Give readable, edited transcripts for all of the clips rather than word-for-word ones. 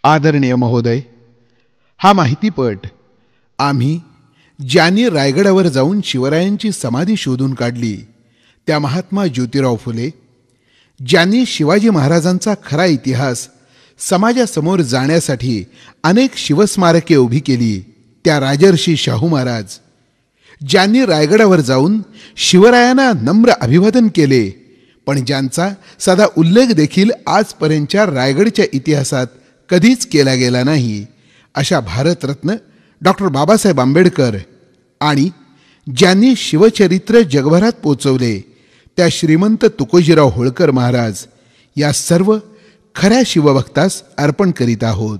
आदरणीय महोदय, हा माहितीपट आम्ही ज्यांनी रायगडावर जाऊन शिवरायांची समाधी शोधून काढली त्या महात्मा ज्योतिराव फुले, ज्यांनी शिवाजी महाराजांचा खरा इतिहास समाजासमोर जाण्यासाठी अनेक शिवस्मारके उभी केली त्या राजर्षी शाहू महाराज, ज्यांनी रायगडावर जाऊन शिवरायांना नम्र अभिवादन केले पण ज्यांचा साधा उल्लेख देखील आजपर्यंतच्या रायगडच्या इतिहासात कधीच केला गेला नाही, अशा भारतरत्न डॉक्टर बाबासाहेब आंबेडकर आणि ज्यांनी शिवचरित्र जगभरात पोचवले त्या श्रीमंत तुकोजीराव होळकर महाराज, या सर्व खऱ्या शिवभक्तास अर्पण करीत आहोत.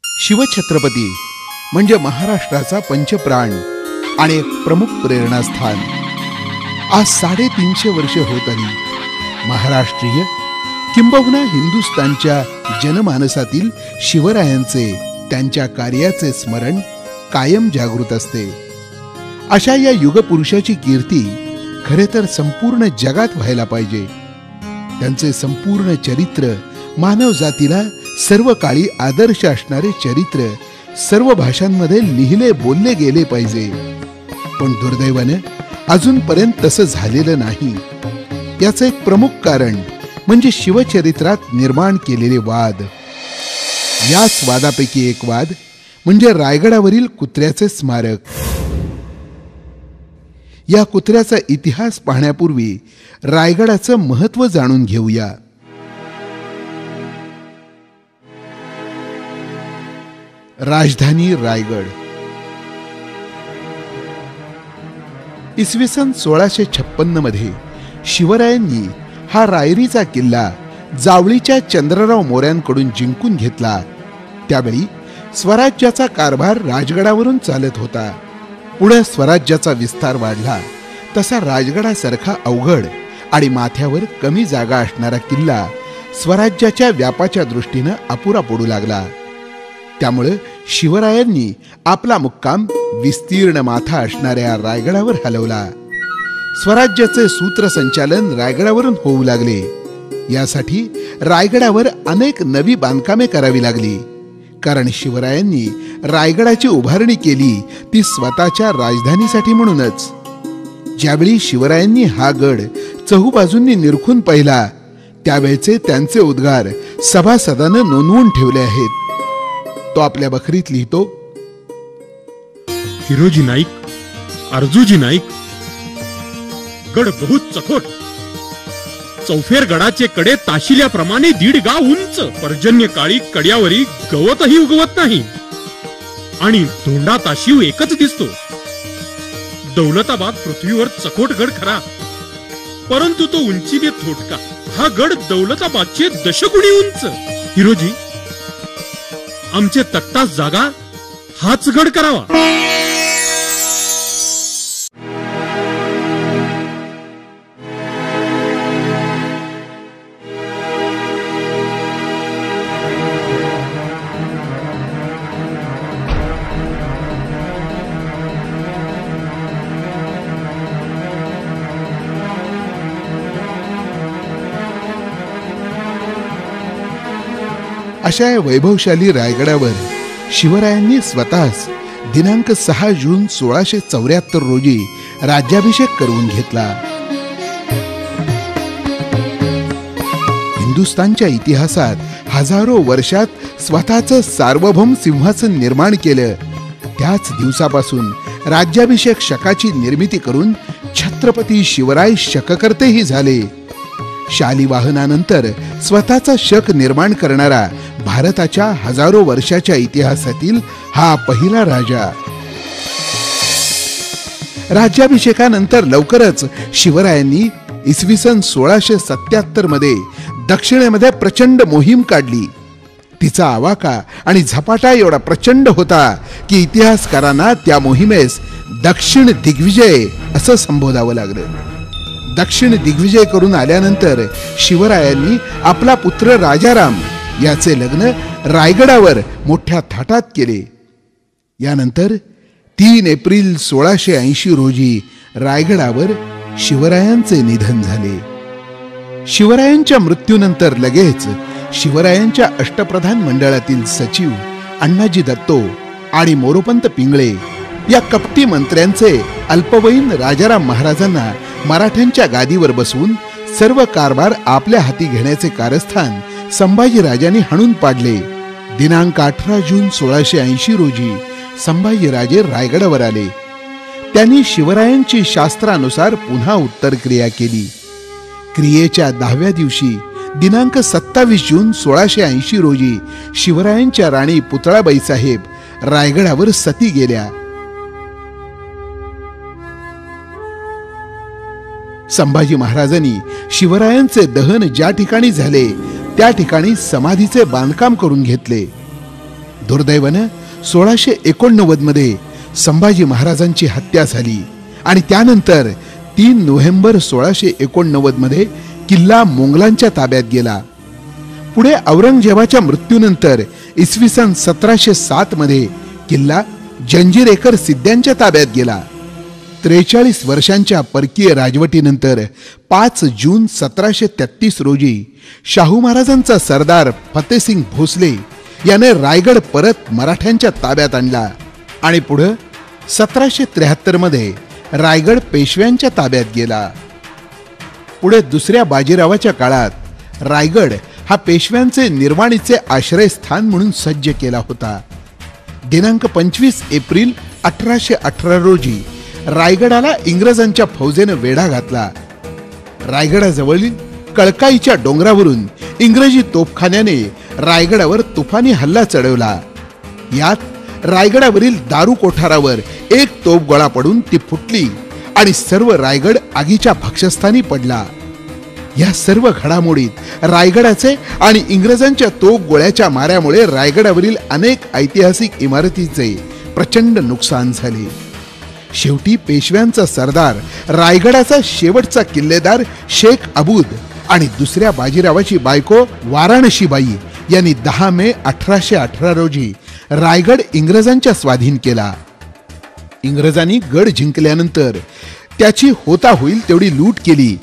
शिवछत्रपती म्हणजे महाराष्ट्राचा पंचप्राण आणि एक प्रमुख प्रेरणास्थान. आज 350 वर्ष होत आली महाराष्ट्रीय किंबहुना हिंदुस्थानच्या जनमानसातील शिवरायांचे, त्यांच्या कार्याचे स्मरण कायम जागृत असते. अशा या युगपुरुषाची कीर्ती खरे तर संपूर्ण जगात व्हायला पाहिजे. त्यांचे संपूर्ण चरित्र मानव जातीला सर्व काळी आदर्श असणारे चरित्र सर्व भाषांमध्ये लिहिले बोलले गेले पाहिजे. पण दुर्दैवाने अजूनपर्यंत तसं झालेलं नाही. याचं एक प्रमुख कारण म्हणजे शिवचरित्रात निर्माण केलेले वाद. याच वादापैकी एक वाद म्हणजे रायगडावरील कुत्र्याचे स्मारक. या कुत्र्याचा इतिहास पाहण्यापूर्वी रायगडाचं महत्त्व जाणून घेऊया. राजधानी रायगड. इसवी सन 1656 मध्ये शिवरायांनी हा रायरीचा किल्ला जावळीच्या चंद्रराव मोऱ्यांकडून जिंकून घेतला. त्यावेळी स्वराज्याचा कारभार राजगडावरून चालत होता. पुढे स्वराज्याचा विस्तार वाढला तसा राजगडासारखा अवघड आणि माथ्यावर कमी जागा असणारा किल्ला स्वराज्याच्या व्यापाच्या दृष्टीनं अपुरा पडू लागला. त्यामुळे शिवरायांनी आपला मुक्काम विस्तीर्ण माथा असणाऱ्या रायगडावर हलवला. स्वराज्याचे सूत्रसंचालन रायगडावरून होऊ लागले. यासाठी रायगडावर अनेक नवी बांधकामे करावी लागली. कारण शिवरायांनी रायगडाची उभारणी केली ती स्वतःच्या राजधानीसाठी म्हणूनच. ज्यावेळी शिवरायांनी हा गड चहूबाजूंनी निरखून पाहिला त्यावेळचे त्यांचे उद्गार सभासदानं नोंदवून ठेवले आहेत. तो आपल्या बखरीत लिहितो: हिरोजी नाईक, अर्जुजी नाईक, गड बहुत चकोट. चौफेर गडाचे कडे ताशिल्याप्रमाणे 1.5 गाव उंच. पर्जन्य काळी कड्यावरी गवतही उगवत नाही आणि धोंडा ताशिव एकच दिसतो. दौलताबाद पृथ्वीवर चकोट गड खरा, परंतु तो उंचीने थोटका. हा गड दौलताबादचे दशगुणी उंच. हिरोजी, आमचे तक्तास जागा हाच गड करावा. अशा वैभवशाली रायगडावर शिवरायांनी स्वतःच दिनांक 6 जून 1674 रोजी राज्याभिषेक करून घेतला. हिंदुस्थानच्या इतिहासात हजारो वर्षात स्वतःचं सार्वभौम सिंहासन निर्माण केलं. त्याच दिवसापासून राज्याभिषेक शकाची निर्मिती करून छत्रपती शिवराय शककर्तेही झाले. शालिवाहनानंतर स्वतःचा शक निर्माण करणारा भारताच्या हजारो वर्षाच्या इतिहासातील हा पहिला राजा. राज्याभिषेकानंतर लवकरच शिवरायांनी इसवी सन 1677 मध्ये दक्षिणेमध्ये प्रचंड मोहीम काढली. तिचा आवाका आणि झपाटा एवढा प्रचंड होता की इतिहासकारांना त्या मोहिमेस दक्षिण दिग्विजय असं संबोधावं लागलं. दक्षिण दिग्विजय करून आल्यानंतर शिवरायांनी आपला पुत्र राजाराम याचे लग्न रायगडावर मोठ्या थाटात केले. यानंतर 3 एप्रिल 1680 रोजी रायगडावर शिवरायांचे निधन झाले. शिवरायांच्या मृत्यूनंतर लगेच शिवरायांच्या अष्टप्रधान मंडळातील सचिव अण्णाजी दत्तो आणि मोरोपंत पिंगळे या कपटी मंत्र्यांचे अल्पवयीन राजाराम महाराजांना मराठ्यांच्या गादीवर बसवून सर्व कारभार आपल्या हाती घेण्याचे कारस्थान संभाजीराजांनी हाणून पाडले. दिनांक 18 जून 1680 रोजी संभाजीराजे रायगडावर आले. त्यांनी शिवरायांची शास्त्रानुसार पुन्हा उत्तर क्रिया केली. क्रियेच्या 10व्या दिवशी दिनांक 27 जून 1680 रोजी शिवरायांच्या राणी पुतळाबाई साहेब रायगडावर सती गेल्या. संभाजी महाराजांनी शिवरायांचे दहन ज्या ठिकाणी झाले त्या ठिकाणी समाधीचे बांधकाम करून घेतले. दुर्दैवाने 1689 मध्ये संभाजी महाराजांची हत्या झाली आणि त्यानंतर 3 नोव्हेंबर 1689 मध्ये किल्ला मोंगलांच्या ताब्यात गेला. पुढे औरंगजेबाच्या मृत्यूनंतर इसवी सन 1707 मध्ये किल्ला जंजीरेकर सिद्ध्यांच्या ताब्यात गेला. 43 वर्षांच्या परकीय राजवटीनंतर 5 जून 1733 रोजी शाहू महाराजांचा सरदार फतेसिंग भोसले याने रायगड परत मराठ्यांच्या ताब्यात आणला आणि पुढे 1773 मध्ये रायगड पेशव्यांच्या ताब्यात गेला. पुढे दुसऱ्या बाजीरावाच्या काळात रायगड हा पेशव्यांचे निर्वाणीचे आश्रयस्थान म्हणून सज्ज केला होता. दिनांक 25 एप्रिल 1818 रोजी रायगडाला इंग्रजांच्या फौजेने वेढा घातला. रायगडाजवळील कळकाईच्या डोंगरावरून इंग्रजी तोफखान्याने रायगडावर तुफानी हल्ला चढवला. यात रायगडावरील दारू कोठारावर एक तोफ गोळा पडून ती फुटली आणि सर्व रायगड आगीच्या भक्षस्थानी पडला. या सर्व घडामोडीत रायगडाचे आणि इंग्रजांच्या तोफ गोळ्याच्या माऱ्यामुळे रायगडावरील अनेक ऐतिहासिक इमारतींचे प्रचंड नुकसान झाले. शेवटी पेशव्यांचा सरदार रायगडाचा शेवटचा किल्लेदार शेख अबूद आणि दुसऱ्या बाजीरावाची बायको वाराणसीबाई यांनी 10 मे 1818 रोजी रायगड इंग्रजांच्या स्वाधीन केला. इंग्रजांनी गड जिंकल्यानंतर त्याची होता होईल तेवढी लूट केली.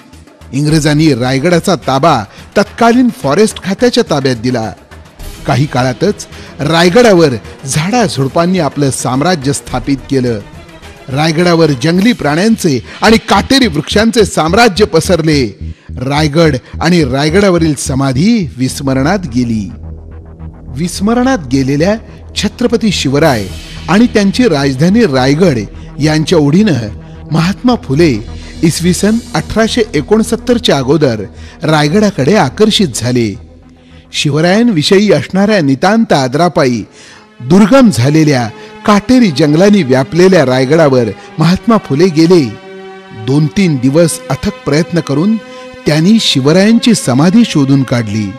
इंग्रजांनी रायगडाचा ताबा तत्कालीन फॉरेस्ट खात्याच्या ताब्यात दिला. काही काळातच रायगडावर झाडाझुडपांनी आपलं साम्राज्य स्थापित केलं. रायगडावर जंगली प्राण्यांचे आणि काटेरी वृक्षांचे साम्राज्य पसरले. रायगड आणि रायगडावरील समाधी विस्मरणात गेली. विस्मरणात गेलेल्या छत्रपती शिवराय आणि त्यांची राजधानी रायगड यांच्या ओढीनं महात्मा फुले इसवी सन 1869च्या अगोदर रायगडाकडे आकर्षित झाले. शिवरायांविषयी असणाऱ्या नितांत आदरापायी दुर्गम झालेल्या काटेरी जंगलांनी व्यापलेल्या रायगडावर महात्मा फुले गेले. 2-3 दिवस अथक प्रयत्न करून त्यांनी शिवरायांची समाधी शोधून काढली.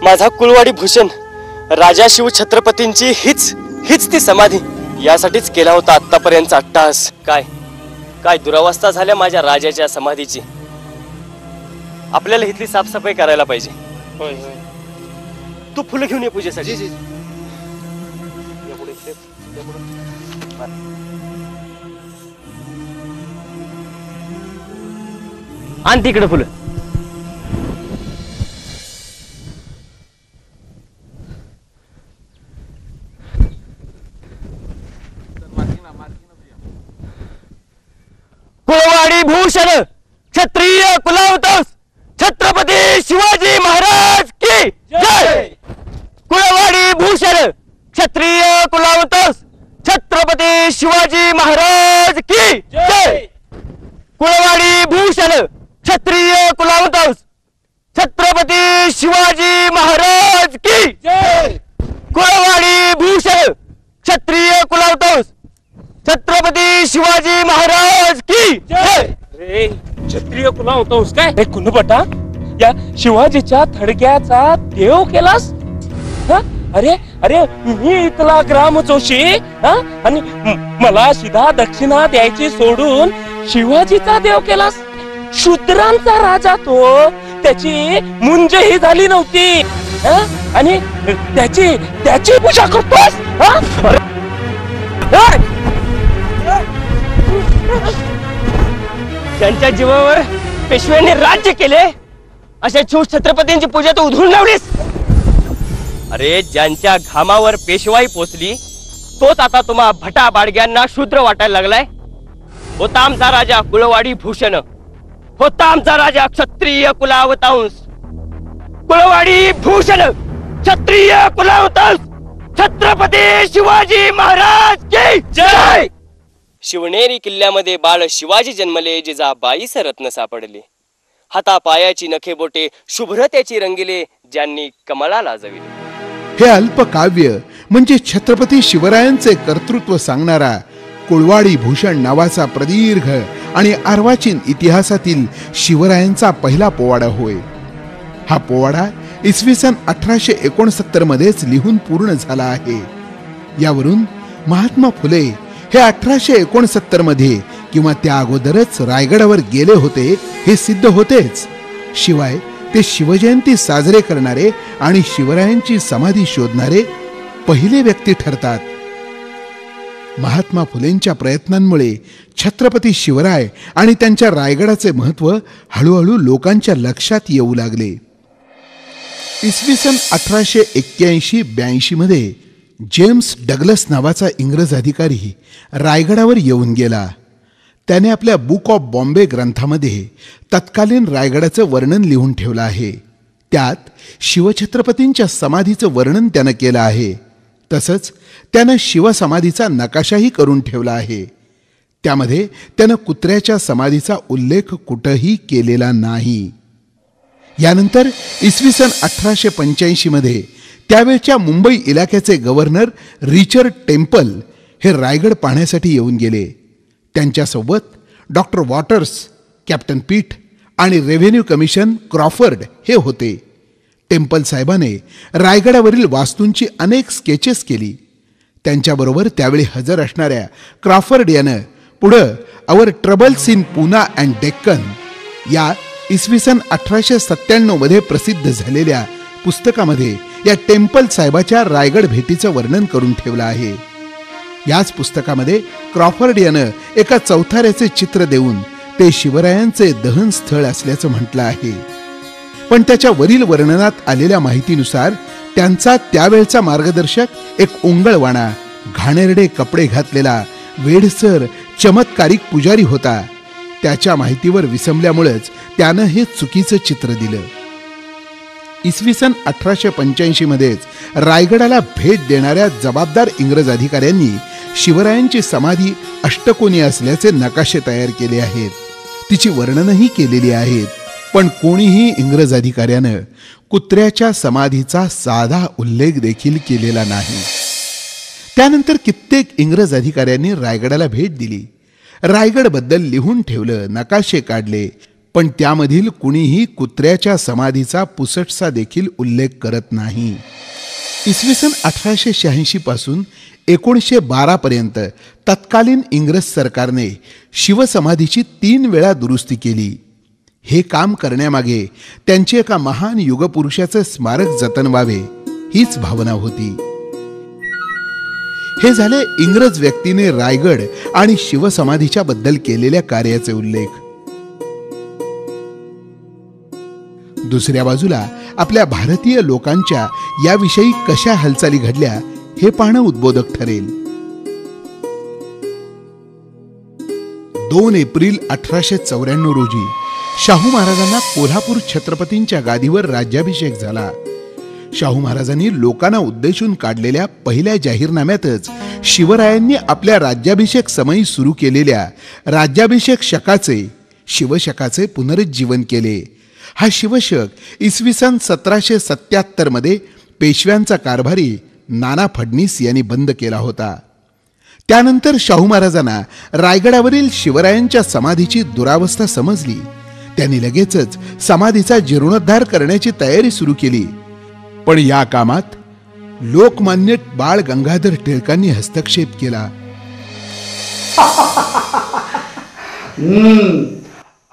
माझा कुलवाडी भूषण राजा शिव छत्रपतींची हीच ती समाधी. यासाठीच केला होता आतापर्यंतचा अट्टहास. काय दुरावस्था झाल्या माझ्या राजाच्या समाधीची. आपल्याला इथली साफसफाई करायला पाहिजे. होय तू फुलं घेऊन ये पूजेसाठी. आण तिकडे फुलं. कुलवाडी भूषण क्षत्रिय कुलावतंस छत्रपती शिवाजी महाराज की जय. कुलवाडी भूषण क्षत्रिय कुलावतंस छत्रपती शिवाजी महाराज की जय. कुलवाडी भूषण क्षत्रिय कुलावतंस छत्रपती शिवाजी महाराज की जय. कुलवाडी भूषण क्षत्रिय कुलावतंस छत्रपती शिवाजी महाराज की जय. रे क्षत्रिय कुलावतंस काय कुणबटा या शिवाजीच्या थडग्याचा देव केलास. अरे मी इथला ग्राम जोशी आणि मला सीधा दक्षिणा द्यायची सोडून शिवाजीचा देव केलास. शूद्रांचा राजा तो, त्याची मुंजही झाली नव्हती आणि त्याची पूजा करतोस. ज्यांच्या जीवावर पेशव्यांनी राज्य केले अशा शिव छत्रपतींची पूजा तू उधळून लावलीस. अरे ज्यांच्या घामावर पेशवाई पोचली तोच आता तुम्हा भटा बाडग्यांना शूद्र वाटायला लागलाय. होता आमचा राजा कुळवाडी भूषण, होता आमचा राजा क्षत्रिय कुलावतांश. कुळवाडी भूषण, क्षत्रिय कुलावतांश, छत्रपती शिवाजी महाराज की जय. शिवनेरी किल्ल्यामध्ये बाळ शिवाजी जन्मले, जिजाबाईस रत्न सापडले. हाता पायाची नखे बोटे शुभ्रतेची रंगिले, ज्यांनी कमळा लाजविले. हे अल्पकाव्य म्हणजे छत्रपती शिवरायांचे कर्तृत्व सांगणारा कुळवाडी भूषण नावाचा प्रदीर्घ आणि अर्वाचीन इतिहासातील शिवरायांचा पहिला पोवाडा होय. हा पोवाडा इसवी सन 1869 मध्येच लिहून पूर्ण झाला आहे. यावरून महात्मा फुले हे 1869 मध्ये किंवा त्या अगोदरच रायगडावर गेले होते हे सिद्ध होतेच. शिवाय ते शिवजयंती साजरे करणारे आणि शिवरायांची समाधी शोधणारे पहिले व्यक्ती ठरतात. महात्मा फुलेंच्या प्रयत्नांमुळे छत्रपती शिवराय आणि त्यांच्या रायगडाचे महत्त्व हळूहळू लोकांच्या लक्षात येऊ लागले. इसवी सन 1881-82 मध्ये जेम्स डग्लस नावाचा इंग्रज अधिकारी रायगडावर येऊन गेला. त्याने आपल्या बुक ऑफ बॉम्बे ग्रंथामध्ये तत्कालीन रायगडाचं वर्णन लिहून ठेवलं आहे. त्यात शिवछत्रपतींच्या समाधीचं वर्णन त्यानं केलं आहे. तसंच त्यानं शिवसमाधीचा नकाशाही करून ठेवला आहे. त्यामध्ये त्यानं कुत्र्याच्या समाधीचा उल्लेख कुठंही केलेला नाही. यानंतर इसवी सन 1885 मध्ये त्यावेळच्या मुंबई इलाक्याचे गव्हर्नर रिचर्ड टेम्पल हे रायगड पाहण्यासाठी येऊन गेले. त्यांच्यासोबत डॉक्टर वॉटर्स, कॅप्टन पीठ आणि रेव्हेन्यू कमिशन क्रॉफर्ड हे होते. टेम्पल साहेबाने रायगडावरील वास्तूंची अनेक स्केचेस केली. त्यांच्याबरोबर त्यावेळी हजर असणाऱ्या क्रॉफर्ड यानं पुढं our troubles in Poona and Deccan या इसवी सन 1897 मध्ये प्रसिद्ध झालेल्या पुस्तकामध्ये या टेम्पल साहेबाच्या रायगड भेटीचं वर्णन करून ठेवलं आहे. याच पुस्तकामध्ये क्रॉफर्ड यानं एका चौथाऱ्याचे चित्र देऊन ते शिवरायांचे दहन स्थळ असल्याचं म्हटलं आहे. पण त्याच्या वरील वर्णनात आलेल्या माहितीनुसार त्यांचा त्यावेळचा मार्गदर्शक एक ओंगळवाणा, घाणेरडे कपडे घातलेला, वेडसर, चमत्कारिक पुजारी होता. त्याच्या माहितीवर विसंबल्यामुळेच त्यानं हे चुकीचं चित्र दिलं. इसवी सन 1885 मध्येच रायगडाला भेट देणाऱ्या जबाबदार इंग्रज अधिकाऱ्यांनी शिवरायांची समाधी अष्टकोनी असल्याचे नकाशे तयार केले आहेत. तिची वर्णनही केलेली आहेत. पण कोणीही इंग्रज अधिकाऱ्यानं कुत्र्याच्या समाधीचा साधा उल्लेख देखील केलेला नाही. त्यानंतर कित्येक इंग्रज अधिकाऱ्यांनी रायगडाला भेट दिली, रायगडबद्दल लिहून ठेवलं, नकाशे काढले. पण त्यामधील कुणीही कुत्र्याच्या समाधीचा पुसटसा देखील उल्लेख करत नाही. इसवी सन 1886 पासून 1912 पर्यंत तत्कालीन इंग्रज सरकारने शिवसमाधीची 3 वेळा दुरुस्ती केली. हे काम करण्यामागे त्यांचे एका महान युगपुरुषाचे स्मारक जतन व्हावे हीच भावना होती. हे झाले इंग्रज व्यक्तीने रायगड आणि शिवसमाधीच्या बद्दल केलेल्या कार्याचे उल्लेख. दुसऱ्या बाजूला आपल्या भारतीय लोकांच्या याविषयी कशा हालचाली घडल्या हे पाहणं उद्बोधक ठरेल. 2 एप्रिल 1894 रोजी शाहू महाराजांना कोल्हापूर छत्रपतींच्या गादीवर राज्याभिषेक झाला. शाहू महाराजांनी लोकांना उद्देशून काढलेल्या पहिल्या जाहीरनाम्यातच शिवरायांनी आपल्या राज्याभिषेक समयी सुरू केलेल्या राज्याभिषेक शकाचे, शिवशकाचे पुनरुज्जीवन केले. हा शिवशक इसवी सन 1777 मध्ये पेशव्यांचा कारभारी नाना फडणीस यांनी बंद केला होता. त्यानंतर शाहू महाराजांना रायगडावरील शिवरायांच्या समाधीची दुरावस्था समजली. त्यांनी लगेचच समाधीचा जीर्णोद्धार करण्याची तयारी सुरू केली. पण या कामात लोकमान्य बाळ गंगाधर टिळकांनी हस्तक्षेप केला.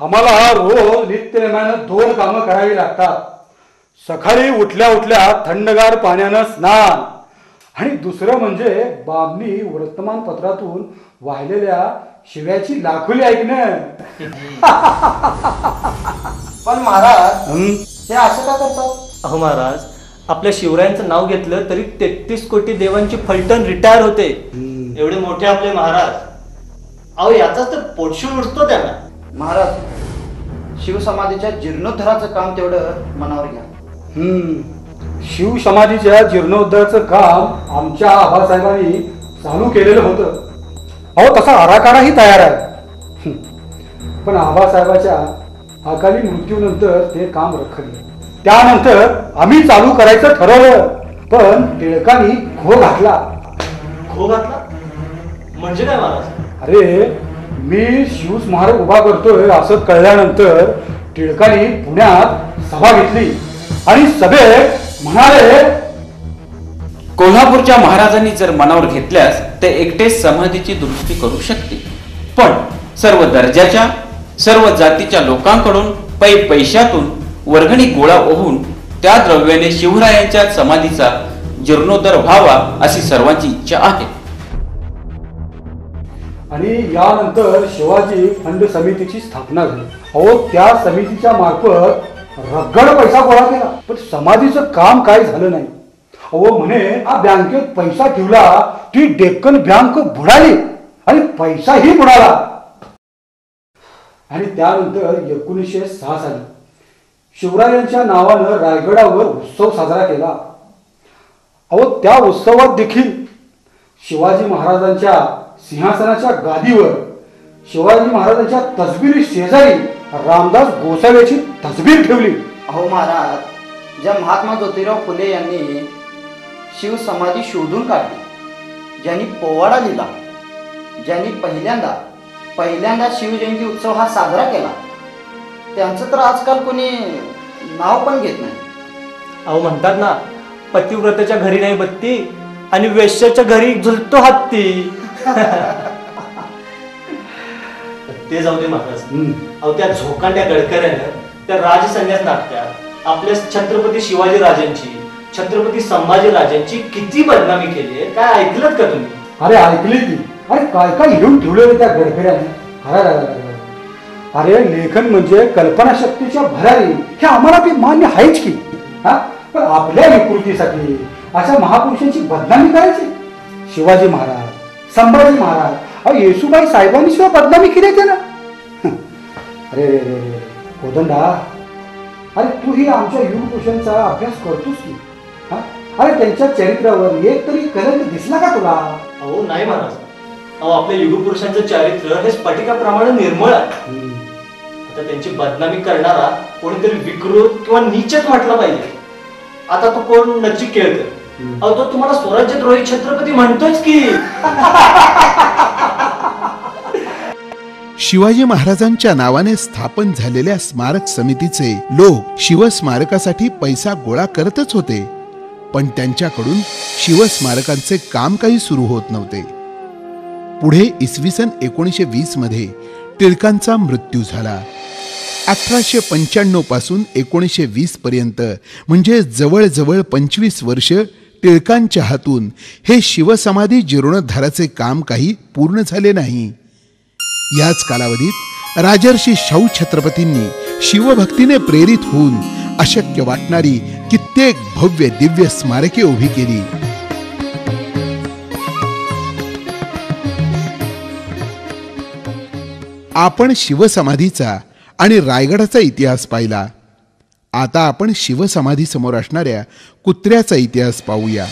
आम्हाला रोज नित्यनेमानं 2 कामं करावी लागतात. सकाळी उठल्या उठल्या थंडगार पाण्यानं स्नान आणि दुसरं म्हणजे बाबनी वर्तमानपत्रातून वाहिलेल्या शिव्याची लाखोली ऐकणं. पण महाराज हे असं का करतात? अहो महाराज, आपल्या शिवरायांचं नाव घेतलं तरी 33 कोटी देवांची फलटण रिटायर होते. एवढे मोठे आपले महाराज. अहो याचाच तर पोटशूळ उठतो त्यांना. महाराज, शिवसमाधीच्या जीर्णोद्धाराचं काम तेवढं मनावर घ्या. शिवसमाधीच्या जीर्णोद्धाराचं काम आमच्या आबासाहेबांनी चालू केलेलं होतं. अहो तसा आराखडाही तयार आहे. पण आबासाहेबाच्या अकाली मृत्यूनंतर ते काम रखडले. त्यानंतर आम्ही चालू करायचं ठरवलं, पण टिळकांनी घो घातला. घो घातला म्हणजे काय महाराज? अरे, मी शिवस्मारक उभा करतोय असं कळल्यानंतर टिळकांनी पुण्यात सभा घेतली आणि सभेत म्हणाले, कोल्हापूरच्या महाराजांनी जर मनावर घेतल्यास ते एकटेच समाधीची दुरुस्ती करू शकते, पण सर्व दर्जाच्या सर्व जातीच्या लोकांकडून पैशातून वर्गणी गोळा होऊन त्या द्रव्याने शिवरायांच्या समाधीचा जीर्णोद्धार व्हावा अशी सर्वांची इच्छा आहे. आणि यानंतर शिवाजी फंड समितीची स्थापना झाली. अहो त्या समितीच्या मार्फत रगड पैसा गोळा केला, पण समाधीचं काम काय झालं नाही. अहो म्हणे हा बँकेत पैसा ठेवला, ती डेक्कन बँक बुडाली आणि पैसाही बुडाला. आणि त्यानंतर 1906 साली शिवरायांच्या नावानं रायगडावर उत्सव साजरा केला. अहो त्या उत्सवात देखील शिवाजी महाराजांच्या सिंहासनाच्या गादीवर शिवाजी महाराजांच्या तसबिरी शेजारी रामदास गोसाव्याची तसबीर ठेवली. अहो महाराज, ज्या महात्मा ज्योतिराव फुले यांनी शिवसमाधी शोधून काढली, ज्यांनी पोवाडा लिहिला, ज्यांनी पहिल्यांदा शिवजयंती उत्सव हा साजरा केला, त्यांचं तर आजकाल कोणी नाव पण घेत नाही. अहो म्हणतात ना, पतिव्रतेच्या घरी नाही बत्ती आणि वेश्याच्या घरी झुलतो हत्ती. ते जाऊ दे महाराज. अहो त्या झोकांड्या गडकऱ्यानं त्या राजसन्यास नाटकात आपल्या छत्रपती शिवाजी राजांची, छत्रपती संभाजी राजांची किती बदनामी केली, काय ऐकलत का तुम्ही? अरे ऐकली की. अरे काय काय लिहून ठेवलेलं त्या गडकऱ्याने. अरे लेखन म्हणजे कल्पनाशक्तीच्या भरारी, हे आम्हाला बी मान्य आहेच की. पण आपल्या विकृतीसाठी अशा महापुरुषांची बदनामी करायची. शिवाजी महाराज, संभाजी महाराज, अहो येसुबाई साहेबांनी सुद्धा बदनामी केली ना. अरे कोदंडा, अरे तू ही आमच्या युगपुरुषांचा अभ्यास करतोस की. अरे त्यांच्या चरित्रावर एक तरी कलंक दिसला का तुला? अहो नाही महाराज. अहो आपल्या युगपुरुषांचं चारित्र्य हे स्फटिकाप्रमाणे निर्मळ आहे. आता त्यांची बदनामी करणारा कोणीतरी विकृत किंवा नीचच म्हटलं पाहिजे. आता तो कोण नचिक केळकर, अहो तो तुम्हाला स्वराज्यद्रोही छत्रपती म्हणतोच की. शिवाजी महाराजांच्या नावाने स्थापन झालेल्या स्मारक समितीचे लोक शिवस्मारकासाठी पैसा गोळा करतच होते, पण त्यांच्याकडून शिवस्मारकांचे काम काही सुरू होत नव्हते. पुढे इसवी सन 1920 मध्ये टिळकांचा मृत्यू झाला. 1895 पासून 1920 पर्यंत म्हणजे जवळजवळ 25 वर्ष टिळकांच्या हातून हे शिवसमाधी जीर्णोद्धाराचे काम काही पूर्ण झाले नाही. याच कालावधीत राजर्षी शाहू छत्रपतींनी शिवभक्तीने प्रेरित होऊन अशक्य वाटणारी कित्येक भव्य दिव्य स्मारके उभी केली. आपण शिवसमाधीचा आणि रायगडाचा इतिहास पाहिला. आता आपण शिवसमाधी समोर असणाऱ्या कुत्र्याचा इतिहास पाहूया.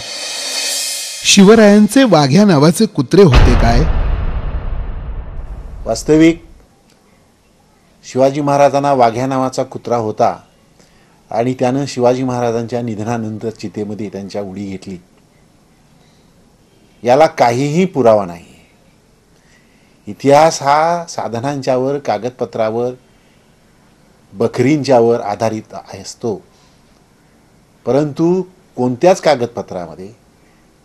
शिवरायांचे वाघ्या नावाचे कुत्रे होते काय? वास्तविक शिवाजी महाराजांना वाघ्या नावाचा कुत्रा होता आणि त्यानं शिवाजी महाराजांच्या निधनानंतर चितेमध्ये त्यांच्या उडी घेतली. याला काहीही पुरावा नाही. इतिहास हा साधनांच्यावर, कागदपत्रावर, बखरींच्यावर आधारित असतो, परंतु कोणत्याच कागदपत्रामध्ये,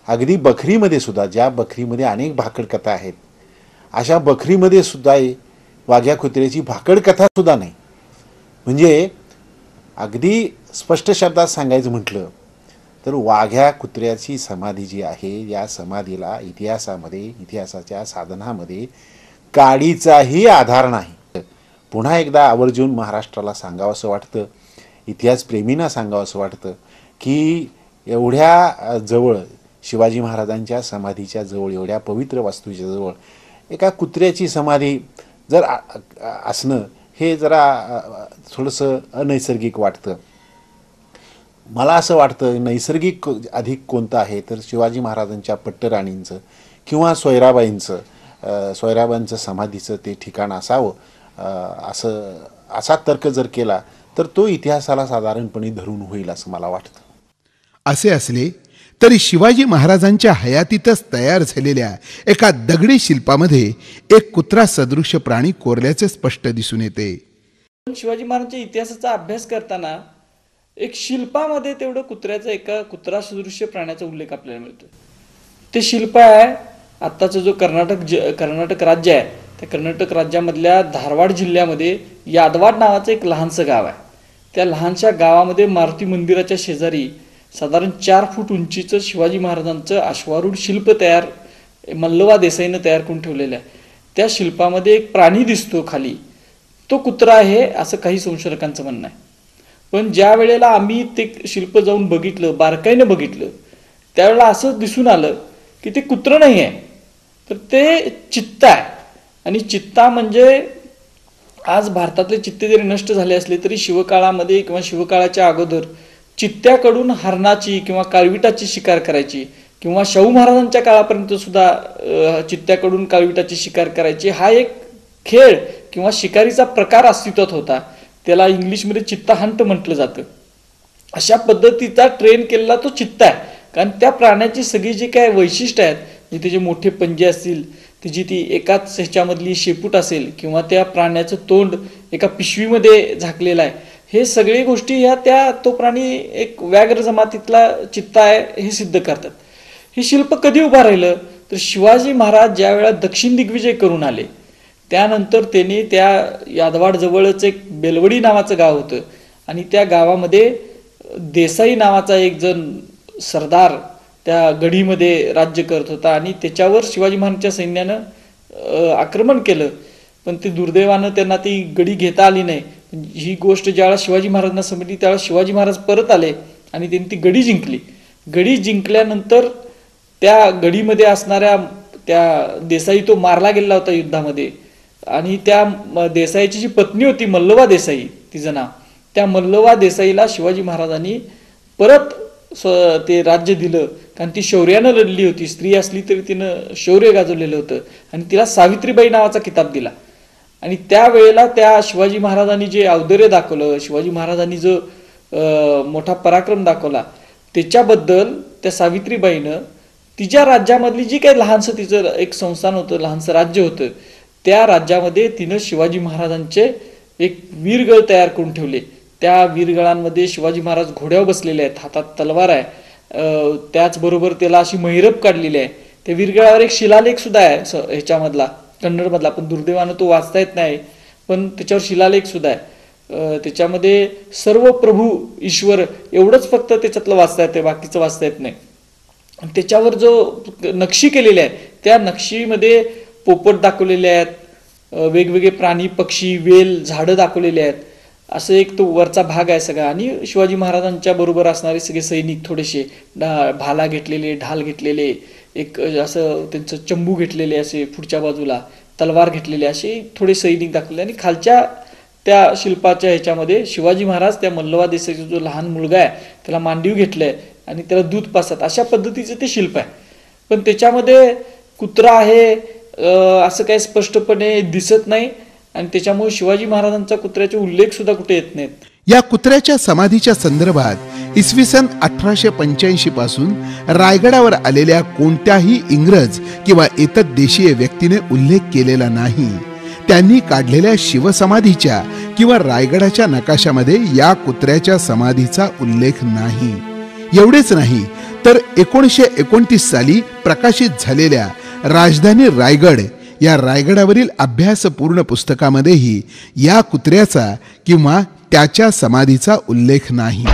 अगदी बखरीमध्ये सुद्धा, ज्या बखरीमध्ये अनेक भाकड कथा आहेत, अशा बखरीमध्ये सुद्धा वाघ्या कुत्र्याची भाकड कथा सुद्धा नाही. म्हणजे अगदी स्पष्ट शब्दात सांगायचं म्हटलं तर वाघ्या कुत्र्याची समाधी जी आहे या समाधीला इतिहासाच्या साधनामध्ये काडीचाही आधार नाही. पुन्हा एकदा आवर्जून महाराष्ट्राला सांगावंसं वाटतं, इतिहासप्रेमींना सांगावंसं वाटतं की एवढ्या जवळ शिवाजी महाराजांच्या समाधीच्या जवळ, एवढ्या पवित्र वास्तूच्या जवळ एका कुत्र्याची समाधी जर असणं हे जरा थोडंसं अनैसर्गिक वाटतं. मला असं वाटतं नैसर्गिक अधिक कोणतं आहे तर शिवाजी महाराजांच्या पट्टराणींचं किंवा सोयराबांचं समाधीचं ते ठिकाण असावं असा तर्क जर केला तर तो इतिहासाला साधारणपणे धरून होईल असं मला वाटतं. असे असले तरी शिवाजी महाराजांच्या हयातीतच तयार झालेल्या एका दगडी शिल्पामध्ये एक कुत्रा सदृश प्राणी कोरल्याचे स्पष्ट दिसून येते. शिवाजी महाराजांच्या इतिहासाचा अभ्यास करताना एक शिल्पामध्ये तेवढं कुत्र्याचा एका कुत्रा सदृश्य प्राण्याचा उल्लेख आपल्याला मिळतो. ते शिल्प आहे आत्ताचा जो कर्नाटक राज्य आहे त्या कर्नाटक राज्यामधल्या धारवाड जिल्ह्यामध्ये यादवाड नावाचं एक लहानसं गाव आहे. त्या लहानशा गावामध्ये मारुती मंदिराच्या शेजारी साधारण 4 फूट उंचीचं शिवाजी महाराजांचं अश्वारूढ शिल्प तयार मल्लवा देसाईनं तयार करून ठेवलेलं आहे. त्या शिल्पामध्ये एक प्राणी दिसतो खाली, तो कुत्रा आहे असं काही संशोधकांचं म्हणणं आहे. पण ज्या वेळेला आम्ही ते शिल्प जाऊन बघितलं, बारकाईनं बघितलं, त्यावेळेला असं दिसून आलं की ते कुत्रं नाही आहे तर ते चित्ता आहे. आणि चित्ता म्हणजे आज भारतातले चित्ते जरी नष्ट झाले असले तरी शिवकाळामध्ये किंवा शिवकाळाच्या अगोदर चित्त्याकडून हरणाची किंवा काळविटाची शिकार करायची किंवा शाहू महाराजांच्या काळापर्यंत सुद्धा चित्त्याकडून काळविटाची शिकार करायची हा एक खेळ किंवा शिकारीचा प्रकार अस्तित्वात होता. त्याला इंग्लिशमध्ये चित्ता हंट म्हटलं जातं. अशा पद्धतीचा ट्रेन केलेला तो चित्ता आहे. कारण त्या प्राण्याची सगळी जी काय वैशिष्ट्य आहेत, म्हणजे त्याचे मोठे पंजे असतील, त्याची ती एकाच ह्याच्यामधली शेपूट असेल किंवा त्या प्राण्याचं तोंड एका पिशवीमध्ये झाकलेलं आहे, हे सगळे गोष्टी ह्या तो प्राणी एक व्याघ्र जमातीतला चित्ता आहे हे सिद्ध करतात. हे शिल्प कधी उभा राहिलं तर शिवाजी महाराज ज्या वेळा दक्षिण दिग्विजय करून आले त्यानंतर त्यांनी त्या यादवाड जवळच एक बेलवडी नावाचं गाव होतं आणि त्या गावामध्ये देसाई नावाचा एक जण सरदार त्या गढीमध्ये राज्य करत होता आणि त्याच्यावर शिवाजी महाराजांच्या सैन्यानं आक्रमण केलं. पण ते दुर्दैवानं त्यांना ती गडी घेता आली नाही. ही गोष्ट ज्यावेळेला शिवाजी महाराजांना समजली त्यावेळेला शिवाजी महाराज परत आले आणि त्यांनी ती गडी जिंकली. गडी जिंकल्यानंतर त्या गडीमध्ये असणाऱ्या त्या देसाई तो मारला गेला होता युद्धामध्ये आणि त्या देसाईची जी पत्नी होती मल्लवा देसाई तिचं नाव, त्या मल्लवा देसाईला शिवाजी महाराजांनी परत ते राज्य दिलं. कारण ती शौर्यानं लढली होती, स्त्री असली तरी तिनं शौर्य गाजवलेलं होतं आणि तिला सावित्रीबाई नावाचा किताब दिला. आणि त्यावेळेला त्या शिवाजी महाराजांनी जे औदार्य दाखवलं, शिवाजी महाराजांनी जो मोठा पराक्रम दाखवला त्याच्याबद्दल त्या सावित्रीबाईनं तिच्या राज्यामधली जी काही लहानसं तिचं एक संस्थान होतं, लहानसं राज्य होतं, त्या राज्यामध्ये तिनं शिवाजी महाराजांचे एक वीरगळ तयार करून ठेवले. त्या वीरगळांमध्ये शिवाजी महाराज घोड्यावर बसलेले आहेत, हातात तलवार आहे, त्याचबरोबर त्याला अशी महिरप काढलेली आहे. त्या वीरगळावर एक शिलालेख सुद्धा आहे ह्याच्यामधला कन्नडमधला, पण दुर्दैवानं तो वाचता येत नाही, पण त्याच्यावर शिलालेख सुद्धा आहे. त्याच्यामध्ये सर्व प्रभू ईश्वर एवढंच फक्त त्याच्यातलं वाचता येते, बाकीचं वाचता येत नाही. त्याच्यावर जो नक्षी केलेली आहे त्या नक्षीमध्ये पोपट दाखवलेले आहेत, वेगवेगळे प्राणी पक्षी वेल झाडं दाखवलेले आहेत. असं एक तो वरचा भाग आहे सगळा. आणि शिवाजी महाराजांच्या बरोबर असणारे सगळे सैनिक थोडेसे भाला घेतलेले, ढाल घेतलेले, एक असं त्यांचं चंबू घेतलेले असे पुढच्या बाजूला, तलवार घेतलेले असे थोडे सैनिक दाखवले. आणि खालच्या त्या शिल्पाच्या ह्याच्यामध्ये शिवाजी महाराज त्या मल्लवा देसाईचा जो लहान मुलगा आहे त्याला मांडीव घेतलंय आणि त्याला दूध पाजतात, अशा पद्धतीचं ते शिल्प आहे. पण त्याच्यामध्ये कुत्रा आहे असं काही स्पष्टपणे दिसत नाही आणि त्याच्यामुळे शिवाजी महाराजांचा कुत्र्याचे उल्लेख सुद्धा कुठे येत नाहीत. या कुत्र्याच्या समाधीच्या संदर्भात इसवी सन 1885 पासून रायगडावर आलेल्या कोणत्याही इंग्रज किंवा इतर देशीय व्यक्तीने उल्लेख केलेला नाही. त्यांनी काढलेल्या शिवसमाधीच्या किंवा रायगडाच्या नकाशामध्ये या कुत्र्याच्या समाधीचा उल्लेख नाही. एवढेच नाही तर 1929 साली प्रकाशित झालेल्या राजधानी रायगड या रायगडावरील अभ्यासपूर्ण पुस्तकामध्येही या कुत्र्याचा किंवा त्याच्या समाधीचा उल्लेख नाही.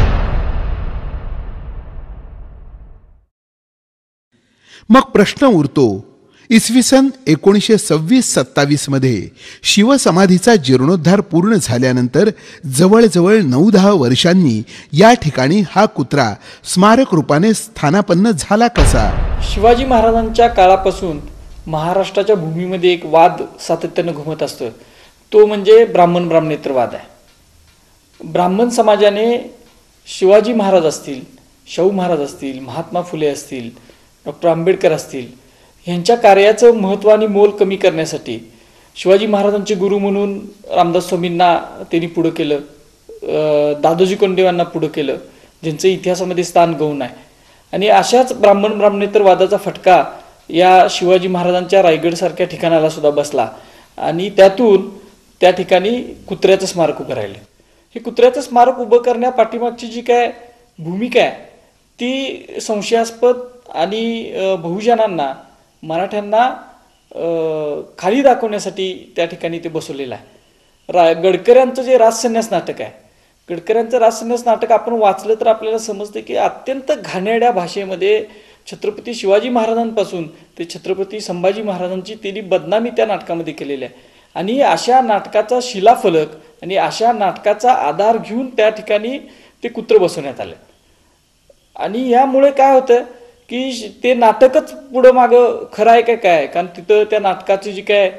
मग प्रश्न उरतो, इसवी सन 1926-27 मध्ये शिवसमाधीचा जीर्णोद्धार पूर्ण झाल्यानंतर जवळजवळ 9-10 वर्षांनी या ठिकाणी हा कुत्रा स्मारक रूपाने स्थानापन्न झाला कसा? शिवाजी महाराजांच्या काळापासून महाराष्ट्राच्या भूमीमध्ये एक वाद सातत्याने घुमत असतो, तो म्हणजे ब्राह्मण ब्राह्मणेतर वाद आहे. ब्राह्मण समाजाने शिवाजी महाराज असतील, शाहू महाराज असतील, महात्मा फुले असतील, डॉक्टर आंबेडकर असतील, यांच्या कार्याचं महत्त्व आणि मोल कमी करण्यासाठी शिवाजी महाराजांचे गुरु म्हणून रामदास स्वामींना त्यांनी पुढं केलं, दादोजी कोंडदेवांना पुढं केलं, ज्यांचं इतिहासामध्ये स्थान गौण आहे. आणि अशाच ब्राह्मण ब्राह्मणेतर वादाचा फटका या शिवाजी महाराजांच्या रायगडसारख्या ठिकाणाला सुद्धा बसला आणि त्यातून त्या ठिकाणी कुत्र्याचं स्मारक उभं राहिलं. हे कुत्र्याचं स्मारक उभं करण्या पाठीमागची जी काय भूमिका आहे ती संशयास्पद आणि बहुजनांना, मराठ्यांना खाली दाखवण्यासाठी त्या ठिकाणी ते बसवलेलं आहे. गडकऱ्यांचं जे राजसन्यास नाटक आहे, गडकऱ्यांचं राजसन्यास नाटक आपण वाचलं तर आपल्याला समजतं की अत्यंत घाणेरड्या भाषेमध्ये छत्रपती शिवाजी महाराजांपासून ते छत्रपती संभाजी महाराजांची त्यांनी बदनामी त्या नाटकामध्ये केलेली आहे. आणि अशा नाटकाचा शिलाफलक आणि अशा नाटकाचा आधार घेऊन त्या ठिकाणी ते कुत्र बसवण्यात आलं. आणि यामुळे काय होतं की ते नाटकच पुढं मागं खरं आहे काय, कारण तिथं त्या नाटकाचे जी काय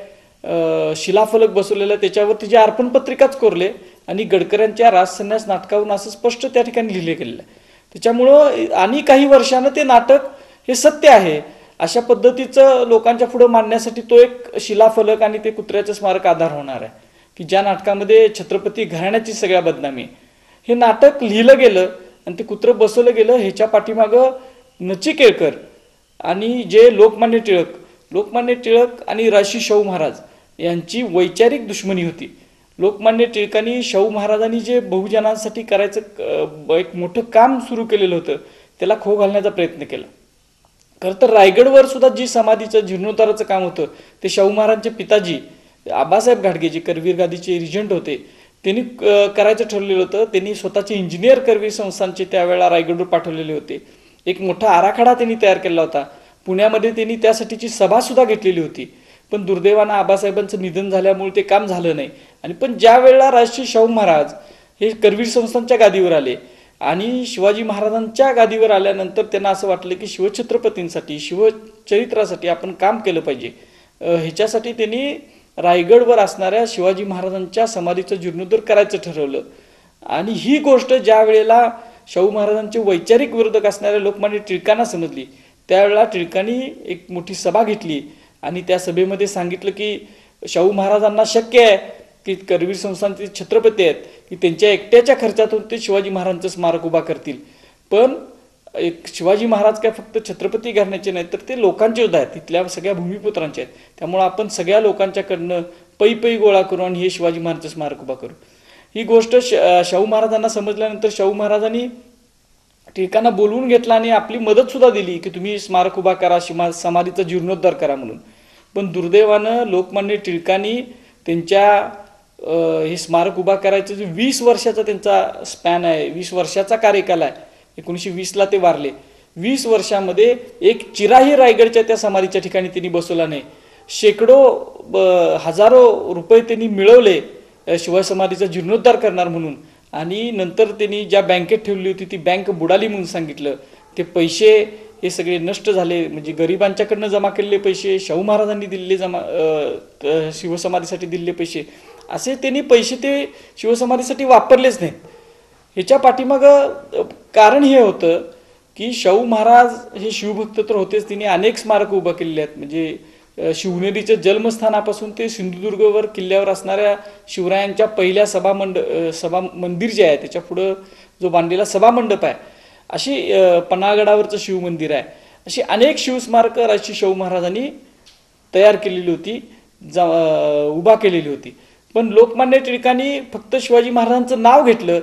शिलाफलक बसवलेलं त्याच्यावरती जे अर्पण पत्रिकाच कोरले आणि गडकऱ्यांच्या राजसन्यास नाटकावरून असं स्पष्ट त्या ठिकाणी लिहिले गेलेलं आहे. त्याच्यामुळं आणि काही वर्षानं ते नाटक हे सत्य आहे अशा पद्धतीचं लोकांच्या पुढं मांडण्यासाठी तो एक शिलाफलक आणि ते कुत्र्याचं स्मारक आधार होणार आहे की ज्या नाटकामध्ये छत्रपती घराण्याची सगळ्या बदनामी, हे नाटक लिहिलं गेलं आणि ते कुत्रं बसवलं गेलं. ह्याच्या पाठीमागं नचिकेळकर आणि जे लोकमान्य टिळक आणि राजर्षी शाहू महाराज यांची वैचारिक दुश्मनी होती. लोकमान्य टिळकांनी शाहू महाराजांनी जे बहुजनांसाठी करायचं एक मोठं काम सुरू केलेलं होतं त्याला खो घालण्याचा प्रयत्न केला. खरं तर रायगडवर सुद्धा जी समाधीचं जीर्णोद्धाराचं काम होतं ते शाहू महाराजांचे पिताजी आबासाहेब घाटगे जे करवीर गादीचे रिजंट होते त्यांनी करायचं ठरलेलं होतं. त्यांनी स्वतःचे इंजिनियर करवीर संस्थांचे त्यावेळेला रायगडवर पाठवलेले होते. एक मोठा आराखडा त्यांनी तयार केला होता. पुण्यामध्ये त्यांनी त्यासाठीची सभा सुद्धा घेतलेली होती. पण दुर्दैवानं आबासाहेबांचं निधन झाल्यामुळे ते काम झालं नाही. आणि पण ज्या वेळेला राजर्षी शाहू महाराज हे करवीर संस्थांच्या गादीवर आले आणि शिवाजी महाराजांच्या गादीवर आल्यानंतर त्यांना असं वाटलं की शिवछत्रपतींसाठी, शिवचरित्रासाठी आपण काम केलं पाहिजे. ह्याच्यासाठी त्यांनी रायगडवर असणाऱ्या शिवाजी महाराजांच्या समाधीचं जीर्णोद्धार करायचं ठरवलं. आणि ही गोष्ट ज्या वेळेला शाहू महाराजांचे वैचारिक विरोधक असणाऱ्या लोकमान्य टिळकांना समजली त्यावेळेला टिळकांनी एक मोठी सभा घेतली आणि त्या सभेमध्ये सांगितलं की शाहू महाराजांना शक्य आहे की करवीर संस्थानचे छत्रपती आहेत की त्यांच्या एकट्याच्या खर्चातून ते शिवाजी महाराजांचं स्मारक उभा करतील. पण एक शिवाजी महाराज काय फक्त छत्रपती घराण्याचे नाहीत तर ते लोकांचे सुद्धा आहेत, तिथल्या सगळ्या भूमिपुत्रांचे आहेत. त्यामुळे आपण सगळ्या लोकांच्याकडनं पै गोळा करू आणि हे शिवाजी महाराजांचं स्मारक उभा करू. ही गोष्ट शाहू महाराजांना समजल्यानंतर शाहू महाराजांनी टिळकांना बोलवून घेतला आणि आपली मदत सुद्धा दिली की तुम्ही स्मारक उभा करा, समाधीचा जीर्णोद्धार करा म्हणून. पण दुर्दैवानं लोकमान्य टिळकांनी त्यांच्या हे स्मारक उभा करायचं जे 20 वर्षाचा त्यांचा स्पॅन आहे, 20 वर्षाचा कार्यकाल आहे, 1920ला ते वारले. 20 वर्षामध्ये एक चिराही रायगडच्या त्या समाधीच्या ठिकाणी त्यांनी बसवला नाही. हजारो रुपये त्यांनी मिळवले शिवसमाधीचा जीर्णोद्धार करणार म्हणून. आणि नंतर त्यांनी ज्या बँकेत ठेवली होती ती बँक बुडाली म्हणून सांगितलं. ते पैसे हे सगळे नष्ट झाले, म्हणजे गरिबांच्याकडनं जमा केलेले पैसे, शाहू महाराजांनी दिलेले शिवसमाधीसाठी दिलेले पैसे, असे त्यांनी पैसे ते शिवसमाधीसाठी वापरलेच नाहीत. ह्याच्या पाठीमागं कारण हे होतं की शाहू महाराज हे शिवभक्त तर होतेच, त्यांनी अनेक स्मारक उभं केलेले आहेत. म्हणजे शिवनेरीच्या जन्मस्थानापासून ते सिंधुदुर्गवर किल्ल्यावर असणाऱ्या शिवरायांच्या पहिल्या सभा मंदिर जे आहे त्याच्या पुढं जो बांधलेला सभामंडप आहे, अशी पन्हाळगडावरचं शिवमंदिर आहे, अशी अनेक शिवस्मारकं राजर्षी शाहू महाराजांनी तयार केलेली होती, उभा केलेली होती. पण लोकमान्य टिळकांनी फक्त शिवाजी महाराजांचं नाव घेतलं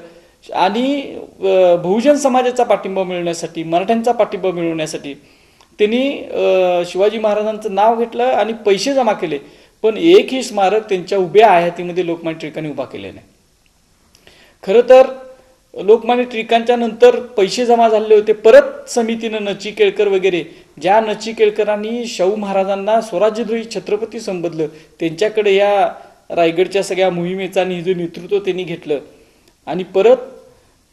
आणि बहुजन समाजाचा पाठिंबा मिळवण्यासाठी, मराठ्यांचा पाठिंबा मिळवण्यासाठी त्यांनी शिवाजी महाराजांचं नाव घेतलं आणि पैसे जमा केले, पण एकही स्मारक त्यांच्या उभ्या हयातीमध्ये लोकमान्य टिळकांनी उभा केले नाही. खरं तर लोकमान्य टिळकांच्या नंतर पैसे जमा झाले होते परत समितीनं, नची केळकर वगैरे, ज्या नची केळकरांनी शाहू महाराजांना स्वराज्यद्रोही छत्रपती संबोधलं, त्यांच्याकडे या रायगडच्या सगळ्या मोहिमेचा आणि जो नेतृत्व त्यांनी घेतलं आणि परत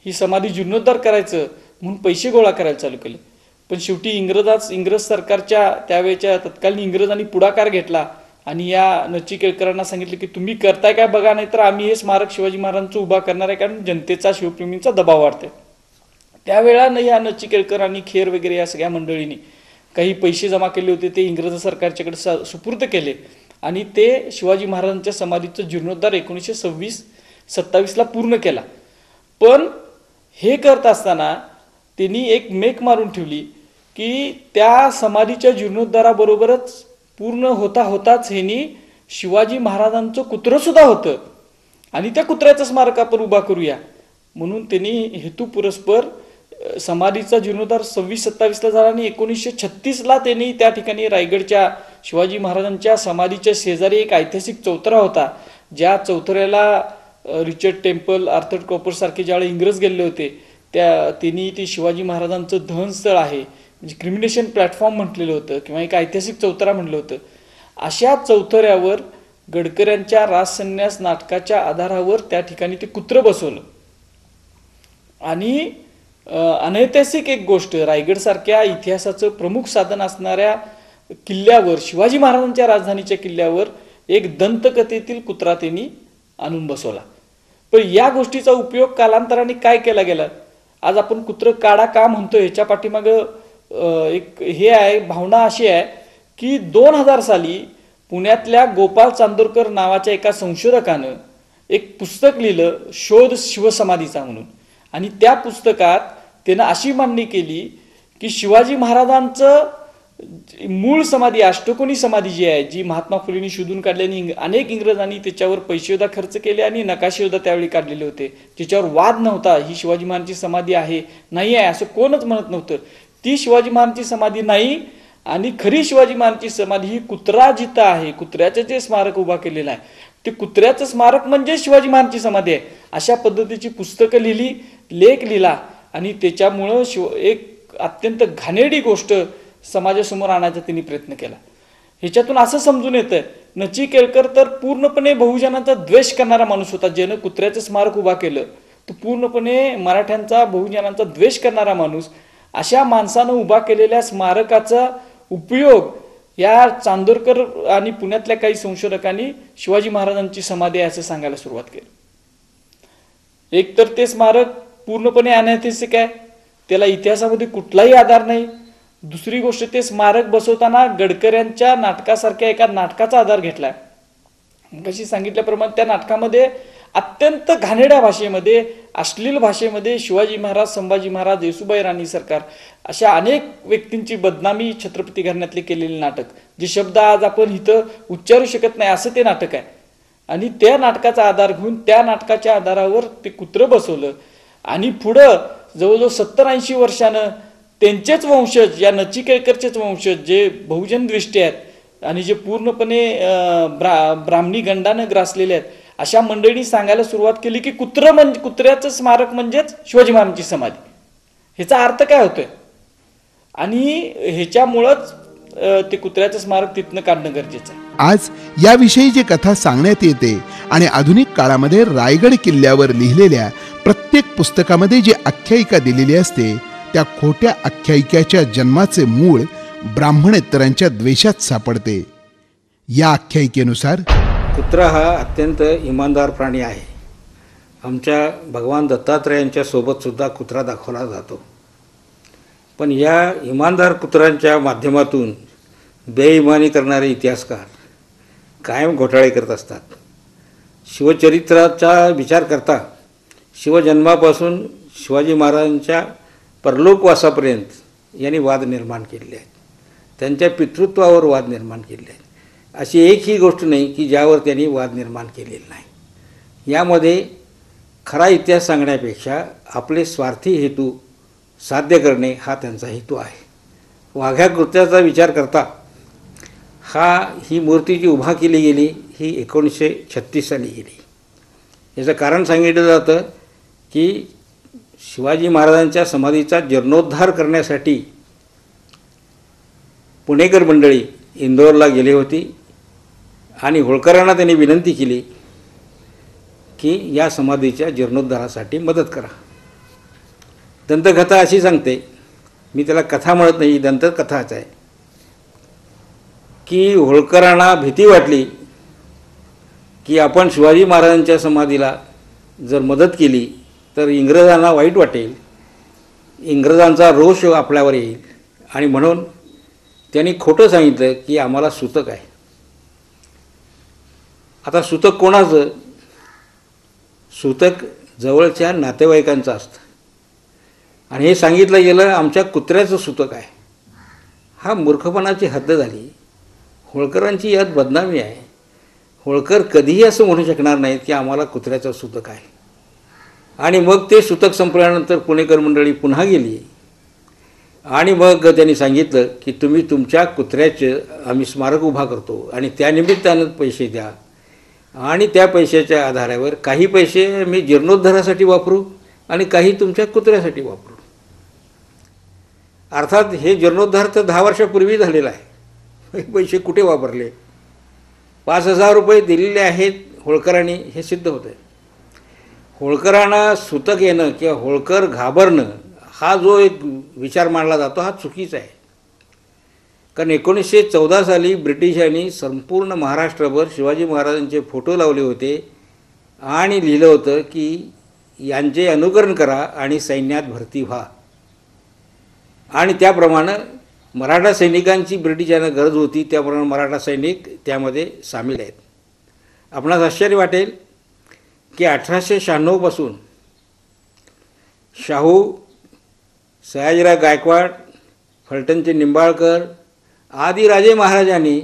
ही समाधी जीर्णोद्धार करायचं म्हणून पैसे गोळा करायला चालू केले. पण शेवटी इंग्रज सरकारच्या त्यावेळेच्या तत्कालीन इंग्रजांनी पुढाकार घेतला आणि या नची केळकरांना सांगितलं की तुम्ही करताय काय बघा, नाही तर आम्ही हे स्मारक शिवाजी महाराजांचं उभा करणार आहे, कारण जनतेचा, शिवप्रेमींचा दबाव वाढते. त्यावेळेला या नची केळकरांनी, खेर वगैरे या सगळ्या मंडळींनी काही पैसे जमा केले होते, ते इंग्रज सरकारच्याकडे सुपूर्द केले आणि ते शिवाजी महाराजांच्या समाधीचं जीर्णोद्धार 1926-27ला पूर्ण केला. पण हे करत असताना त्यांनी एक मेक मारून ठेवली की त्या समाधीच्या जीर्णोद्धाराबरोबरच पूर्ण होताच ह्यांनी शिवाजी महाराजांचं कुत्रं सुद्धा होतं आणि त्या कुत्र्याचं स्मारक आपण उभा करूया म्हणून त्यांनी हेतुपुरस्पर समाधीचा जीर्णोद्धार 26-27ला झाला आणि 1936ला त्यांनी त्या ठिकाणी रायगडच्या शिवाजी महाराजांच्या समाधीच्या शेजारी एक ऐतिहासिक चौतरा होता, ज्या चौतऱ्याला रिचर्ड टेम्पल, आर्थर कॉपर सारखे ज्यावेळी इंग्रज गेले होते त्यांनी ते शिवाजी महाराजांचं दहनस्थळ आहे, म्हणजे क्रिमिनेशन प्लॅटफॉर्म म्हटलेलं होतं किंवा एक ऐतिहासिक चौतरा म्हटलं होतं. अशा चौतऱ्यावर गडकऱ्यांच्या राजसन्यास नाटकाच्या आधारावर त्या ठिकाणी ते कुत्रं बसवलं आणि अनैतिहासिक एक गोष्ट, रायगडसारख्या इतिहासाचं प्रमुख साधन असणाऱ्या किल्ल्यावर, शिवाजी महाराजांच्या राजधानीच्या किल्ल्यावर एक दंतकथेतील कुत्रा त्यांनी आणून बसवला. पण या गोष्टीचा उपयोग कालांतराने काय केला गेला, आज आपण कुत्रं काढा का म्हणतो, ह्याच्या पाठीमागं एक हे आहे, भावना अशी आहे की 2000 साली पुण्यातल्या गोपाल चांदोरकर नावाच्या एका संशोधकानं एक पुस्तक लिहिलं, शोध शिवसमाधीचा म्हणून, आणि त्या पुस्तकात त्यानं अशी मांडणी केली की शिवाजी महाराजांचं मूळ समाधी, अष्टकोनी समाधी जी आहे, जी महात्मा फुलेंनी शोधून काढल्याने अनेक इंग्रजांनी त्याच्यावर पैसे सुद्धा खर्च केले आणि नकाशे सुद्धा त्यावेळी काढलेले होते, ज्याच्यावर वाद नव्हता, ही शिवाजी महाराजांची समाधी आहे नाही आहे असं कोणच म्हणत नव्हतं. ती शिवाजी महाराजांची समाधी नाही आणि खरी शिवाजी महाराजांची समाधी ही कुत्रा जिथं आहे, कुत्र्याचं जे स्मारक उभा केलेलं आहे ते कुत्र्याचं स्मारक म्हणजे शिवाजी महाराजांची समाधी आहे, अशा पद्धतीची पुस्तकं लिहिली, लेख लिहिला आणि त्याच्यामुळं एक अत्यंत घाणेरडी गोष्ट समाजासमोर आणायचा त्यांनी प्रयत्न केला. ह्याच्यातून असं समजून येतं नची केळकर तर पूर्णपणे बहुजनांचा द्वेष करणारा माणूस होता, ज्यानं कुत्र्याचं स्मारक उभा केलं तो पूर्णपणे मराठ्यांचा, बहुजनांचा द्वेष करणारा माणूस. अशा माणसानं उभा केलेल्या स्मारकाचा उपयोग या चांदोरकर आणि पुण्यातल्या काही संशोधकांनी शिवाजी महाराजांची समाधी आहे असं सांगायला सुरुवात केली. एक तर ते स्मारक पूर्णपणे अनैतिहासिक आहे, त्याला इतिहासामध्ये कुठलाही आधार नाही. दुसरी गोष्ट, ते स्मारक बसवताना गडकऱ्यांच्या नाटकासारख्या एका नाटकाचा आधार घेतलाय. कशी सांगितल्याप्रमाणे त्या नाटकामध्ये अत्यंत घाणेरड्या भाषेमध्ये, अश्लील भाषेमध्ये शिवाजी महाराज, संभाजी महाराज, येसुबाई राणी सरकार अशा अनेक व्यक्तींची बदनामी छत्रपती घराण्यातले केलेले नाटक, जे शब्द आज आपण इथं उच्चारू शकत नाही असं ते नाटक आहे. आणि त्या नाटकाचा आधार घेऊन त्या नाटकाच्या आधारावर ते कुत्रं बसवलं आणि पुढं जवळजवळ 70-80 वर्षानं त्यांचेच वंशज, या नची केळकरचेच वंशज जे बहुजन दृष्टी आहेत आणि जे पूर्णपणे ब्राह्मणी गंडानं ग्रासलेले आहेत, अशा मंडळींनी सांगायला सुरुवात केली की कुत्र्याचं स्मारक म्हणजेच शिवाजी महाराजांची समाधी. ह्याचा अर्थ काय होतोय आणि ह्याच्यामुळंच ते कुत्र्याचं स्मारक तिथनं काढणं गरजेचं आहे. आज याविषयी जी कथा सांगण्यात येते आणि आधुनिक काळामध्ये रायगड किल्ल्यावर लिहिलेल्या प्रत्येक पुस्तकामध्ये जी आख्यायिका दिलेली असते, त्या खोट्या आख्यायिकेच्या जन्माचे मूळ ब्राह्मणेतरांच्या द्वेषात सापडते. या आख्यायिकेनुसार कुत्रा हा अत्यंत इमानदार प्राणी आहे. आमच्या भगवान दत्तात्रयांच्या सोबत सुद्धा कुत्रा दाखवला जातो. पण या इमानदार कुत्र्यांच्या माध्यमातून बेईमानी करणारे इतिहासकार कायम घोटाळे करत असतात. शिवचरित्राचा विचार करता शिवजन्मापासून शिवाजी महाराजांच्या परलोकवासापर्यंत यांनी वाद निर्माण केलेले आहेत, त्यांच्या पितृत्वावर वाद निर्माण केलेले आहेत. अशी एकही गोष्ट नाही की ज्यावर त्यांनी वाद निर्माण केलेला नाही. यामध्ये खरा इतिहास सांगण्यापेक्षा आपले स्वार्थी हेतू साध्य करणे हा त्यांचा हेतू आहे. वाघ्या कृत्याचा विचार करता ही मूर्ती जी उभा केली गेली ही 1936 साली गेली. याचं कारण सांगितलं जातं की शिवाजी महाराजांच्या समाधीचा जीर्णोद्धार करण्यासाठी पुणेकर मंडळी इंदोरला गेली होती आणि होळकरांना त्यांनी विनंती केली की या समाधीच्या जीर्णोद्धारासाठी मदत करा. दंतकथा अशी सांगते, मी त्याला कथा म्हणत नाही, दंतकथाच आहे, की होळकरांना भीती वाटली की आपण शिवाजी महाराजांच्या समाधीला जर मदत केली तर इंग्रजांना वाईट वाटेल, इंग्रजांचा रोष आपल्यावर येईल, आणि म्हणून त्यांनी खोटं सांगितलं की आम्हाला सूतक आहे. आता सूतक कोणाचं? सूतक जवळच्या नातेवाईकांचं असतं, आणि हे सांगितलं गेलं आमच्या कुत्र्याचं सूतक आहे. हा मूर्खपणाची हद्द झाली. होळकरांची यात बदनामी आहे. होळकर कधीही असं म्हणू शकणार नाहीत की आम्हाला कुत्र्याचं सूतक आहे. आणि मग ते सूतक संपल्यानंतर पुणेकर मंडळी पुन्हा गेली आणि मग त्यांनी सांगितलं की तुम्ही तुमच्या कुत्र्याचं आम्ही स्मारक उभा करतो आणि त्यानिमित्तानं पैसे द्या, आणि त्या पैशाच्या आधारावर काही पैसे मी जीर्णोद्धारासाठी वापरू आणि काही तुमच्या कुत्र्यासाठी वापरू. अर्थात हे जीर्णोद्धार तर 10 वर्षापूर्वी झालेला आहे. पैसे कुठे वापरले? 5,000 रुपये दिलेले आहेत होळकरांनी, हे सिद्ध होतं आहे. होळकरांना सूतक येणं किंवा होळकर घाबरणं हा जो एक विचार मांडला जातो हा चुकीचा आहे. कारण 1914 साली ब्रिटिशांनी संपूर्ण महाराष्ट्रभर शिवाजी महाराजांचे फोटो लावले होते आणि लिहिलं होतं की यांचे अनुकरण करा आणि सैन्यात भरती व्हा. आणि त्याप्रमाणे मराठा सैनिकांची ब्रिटिशांना गरज होती, त्याप्रमाणे मराठा सैनिक त्यामध्ये सामील आहेत. आपणास आश्चर्य वाटेल की 1896 पासून शाहू, सयाजीराव गायकवाड, फलटणचे निंबाळकर आदी राजे महाराजांनी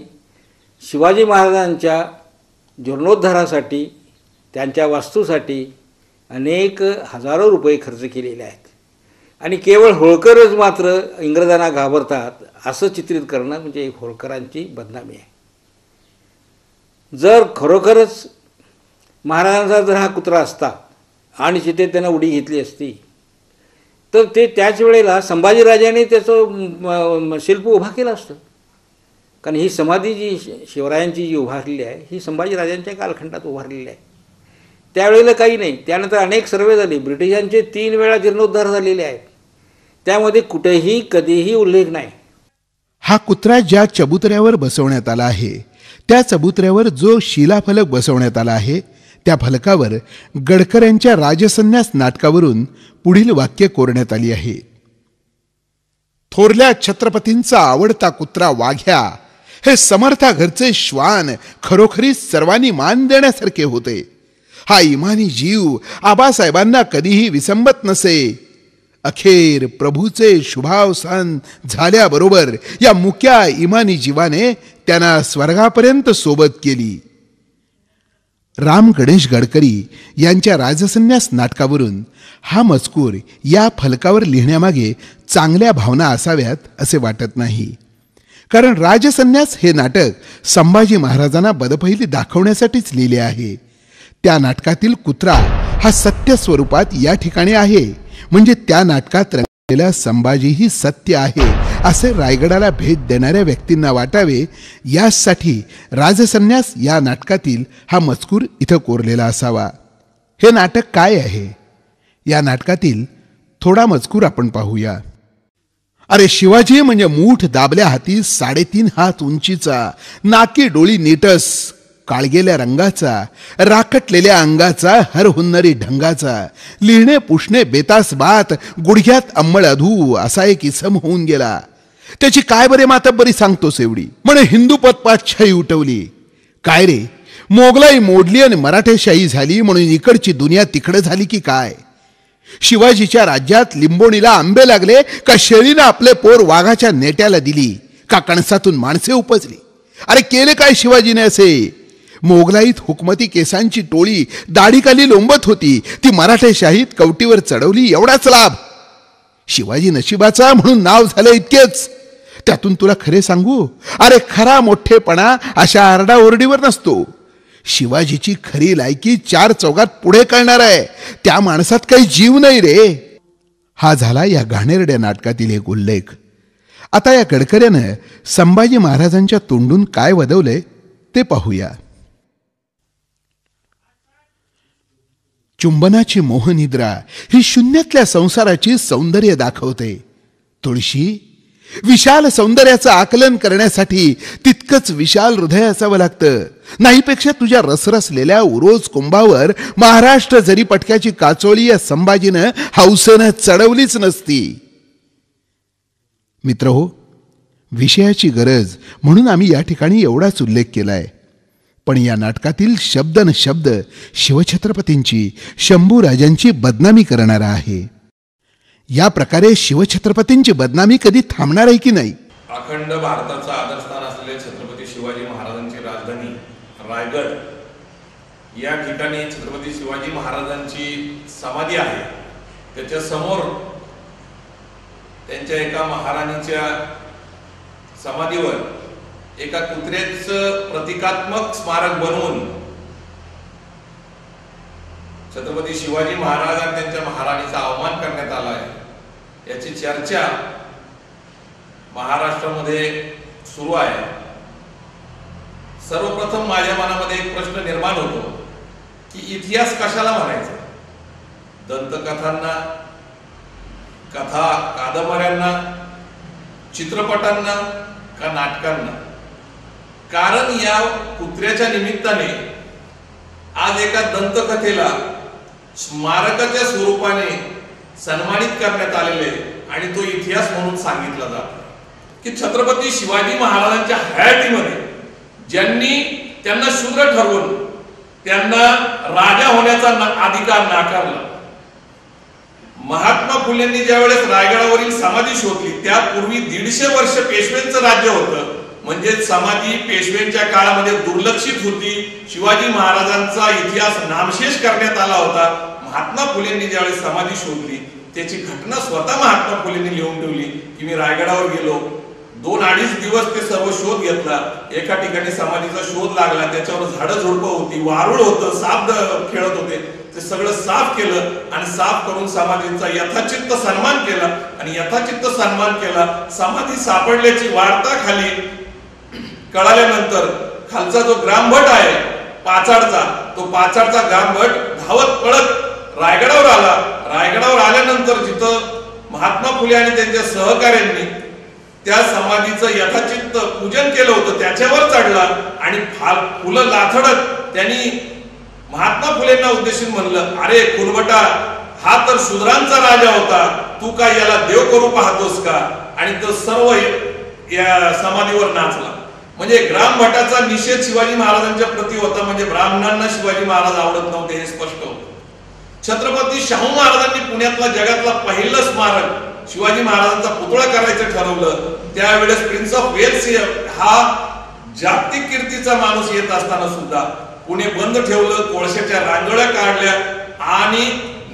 शिवाजी महाराजांच्या जीर्णोद्धारासाठी, त्यांच्या वास्तूसाठी अनेक हजारो रुपये खर्च केलेले आहेत. आणि केवळ होळकरच मात्र इंग्रजांना घाबरतात असं चित्रित करणं म्हणजे होळकरांची बदनामी आहे. जर खरोखरच महाराजांचा जर हा कुत्रा असता आणि तिथे त्यांना उडी घेतली असती तर ते त्याच वेळेला संभाजीराजांनी त्याचं शिल्प उभा केलं असतं. कारण ही समाधी जी शिवरायांची जी उभारलेली आहे ही संभाजीराजांच्या कालखंडात उभारलेली आहे. त्यावेळेला काही नाही. त्यानंतर अनेक सर्वे झाले, ब्रिटिशांचे 3 वेळा जीर्णोद्धार झालेले आहेत, त्यामध्ये कुठेही कधीही उल्लेख नाही. हा कुत्रा ज्या चबुतऱ्यावर बसवण्यात आला आहे त्या चबुतऱ्यावर जो शिलाफलक बसवण्यात आला आहे त्या फलकावर गडकऱ्यांच्या राजसन्यास नाटकावरून पुढील वाक्य कोरण्यात आली आहे. थोरल्या छत्रपतींचा आवडता कुत्रा वाघ्या हे समर्था घरचे श्वान खरोखरी सर्वांनी मान देण्यासारखे होते. हा इमानी जीव आबासाहेबांना कधीही विसंबत नसे. अखेर प्रभूचे शुभावसान झाल्याबरोबर या मुक्या इमानी जीवाने त्यांना स्वर्गापर्यंत सोबत केली. राम गणेश गडकरी यांच्या राजसन्यास नाटकावरून हा मजकूर या फलकावर लिहिण्यामागे चांगल्या भावना असाव्यात असे वाटत नाही. कारण राजसन्यास हे नाटक संभाजी महाराजांना बदपहिली दाखवण्यासाठीच लिहिले आहे. त्या नाटकातील कुत्रा हा सत्य स्वरूपात या ठिकाणी आहे, म्हणजे त्या नाटकात रंगलेला संभाजीही सत्य आहे असे रायगडाला भेट देणाऱ्या व्यक्तींना वाटावे, यासाठी राजसन्यास या नाटकातील हा मजकूर इथं कोरलेला असावा. हे नाटक काय आहे? या नाटकातील थोडा मजकूर आपण पाहूया. अरे शिवाजी म्हणजे मूठ दाबल्या हाती 3.5 हात उंचीचा, नाकी डोळी नीटस, काळगेल्या रंगाचा, राखटलेल्या अंगाचा, हरहुन्नरी ढंगाचा, लिहिणे पुष्णे बेतास बात, गुडघ्यात अंमळ अधू असा एक इसम होऊन गेला. त्याची काय बरे मातब्बरी सांगतोस एवढी? म्हणे हिंदूपत पातशाही उठवली. काय रे, मोगलाई मोडली आणि मराठेशाही झाली म्हणून इकडची दुनिया तिकडे झाली की काय? शिवाजीच्या राज्यात लिंबोणीला आंबे लागले का शेळीनं आपले पोर वाघाच्या नेट्याला दिली का कणसातून माणसे उपजली? अरे केले काय शिवाजीने असे? मोगलाईत हुकमती केसांची टोळी दाढीखाली लोंबत होती, ती मराठेशाहीत कवटीवर चढवली, एवढाच लाभ. शिवाजी नशिबाचा म्हणून नाव झाले इतकेच. त्यातून तुला खरे सांगू, अरे खरा मोठेपणा अशा आरडाओरडीवर नसतो. शिवाजीची खरी लायकी 4 चौघात पुढे कळणार आहे. त्या माणसात काही जीव नाही रे. हा झाला या घाणेरड्या नाटकातील एक उल्लेख. आता या गडकऱ्यानं संभाजी महाराजांच्या तोंडून काय वदवलंय ते पाहूया. चुंबनाची मोहनिद्रा ही शून्यातल्या संसाराची सौंदर्य दाखवते. तुळशी, विशाल सौंदर्याचं आकलन करण्यासाठी तितकंच विशाल हृदय असावं लागतं. नाहीपेक्षा तुझ्या रसरसलेल्या उरोज कुंभावर महाराष्ट्र जरी पटक्याची काचोळी या संभाजीनं हौसेनं चढवलीच नसती. मित्रहो, विषयाची गरज म्हणून आम्ही या ठिकाणी एवढाच उल्लेख केलाय. पण या नाटकातील शब्द न शब्द शिवछत्रपतींची, शंभूराजांची बदनामी करणारा आहे. या प्रकारे शिवछत्रपतींची बदनामी कधी थांबणार आहे की नाही? अखंड भारताचा आदरस्थान असलेले छत्रपती शिवाजी महाराजांची राजधानी रायगड या ठिकाणी छत्रपती शिवाजी महाराजांची समाधी आहे. त्याच्या समोर त्यांच्या एका महाराणीच्या समाधीवर एका कुत्र्याचं प्रतिकात्मक स्मारक बनवून छत्रपती शिवाजी महाराज आणि त्यांच्या महाराणीचा अवमान करण्यात आला आहे. याची चर्चा महाराष्ट्रामध्ये सुरू आहे. सर्वप्रथम माझ्या मनामध्ये एक प्रश्न निर्माण होतो की इतिहास कशाला म्हणायचा? दंतकथांना, कथा कादंबऱ्यांना, चित्रपटांना का नाटकांना? कारण या कुत्र्याच्या निमित्ताने आज एका दंतकथेला स्मारकाच्या स्वरूपाने सन्मानित करण्यात आलेले आणि तो इतिहास म्हणून सांगितला जातो की छत्रपती शिवाजी महाराजांच्या हयातीमध्ये ज्यांनी त्यांना शूद्र ठरवून त्यांना राजा होण्याचा अधिकार नाकारला. महात्मा फुलेंनी ज्यावेळेस रायगडावरील समाधी शोधली त्यापूर्वी 150 वर्ष पेशव्यांचं राज्य होतं. म्हणजे समाधी पेशव्यांच्या काळामध्ये दुर्लक्षित होती. शिवाजी महाराजांचा इतिहास नामशेष करण्यात आला होता. महात्मा फुलेंनी ज्यावेळेस समाधी शोधली त्याची घटना स्वतः महात्मा फुलेंनी लिहून ठेवली की मी रायगडावर गेलो, 2-2.5 दिवस ते सर्व शोध घेतला. एका ठिकाणी समाधीचा शोध लागला, त्याच्यावर झाडं झुडपं होती, वारुळ होतं, साप खेळत होते. ते सगळं साफ केलं आणि साफ करून समाधींचा यथाचित्त सन्मान केला आणि यथाचित्त सन्मान केला. समाधी सापडल्याची वार्ता खाली कळाल्यानंतर खालचा जो ग्रामभट आहे पाचाडचा, तो पाचाडचा ग्रामभट धावत पळत रायगडावर आला. रायगडावर आल्यानंतर जिथं महात्मा फुले आणि त्यांच्या सहकाऱ्यांनी त्या समाधीचं यथाचित्त पूजन केलं होतं त्याच्यावर चढला आणि फुलं लाथडत त्यांनी महात्मा फुलेंना उद्देशून म्हणलं, अरे कुलबटा, हा तर शूद्रांचा राजा होता, तू काय याला देव करू पाहतोस का? आणि तो सर्व या समाधीवर नाचला. म्हणजे ग्रामभटाचा निषेध शिवाजी महाराजांच्या प्रती होता. म्हणजे ब्राह्मणांना शिवाजी महाराज आवडत नव्हते हे स्पष्ट होतं. छत्रपती शाहू महाराजांनी पुण्यातला जगातला पहिलं स्मारक शिवाजी महाराजांचा पुतळा करायचं ठरवलं. त्यावेळेस प्रिन्स ऑफ वेल्स हा जागतिक कीर्तीचा माणूस येत असताना सुद्धा पुणे बंद ठेवलं, कोळशाच्या रांगोळ्या काढल्या आणि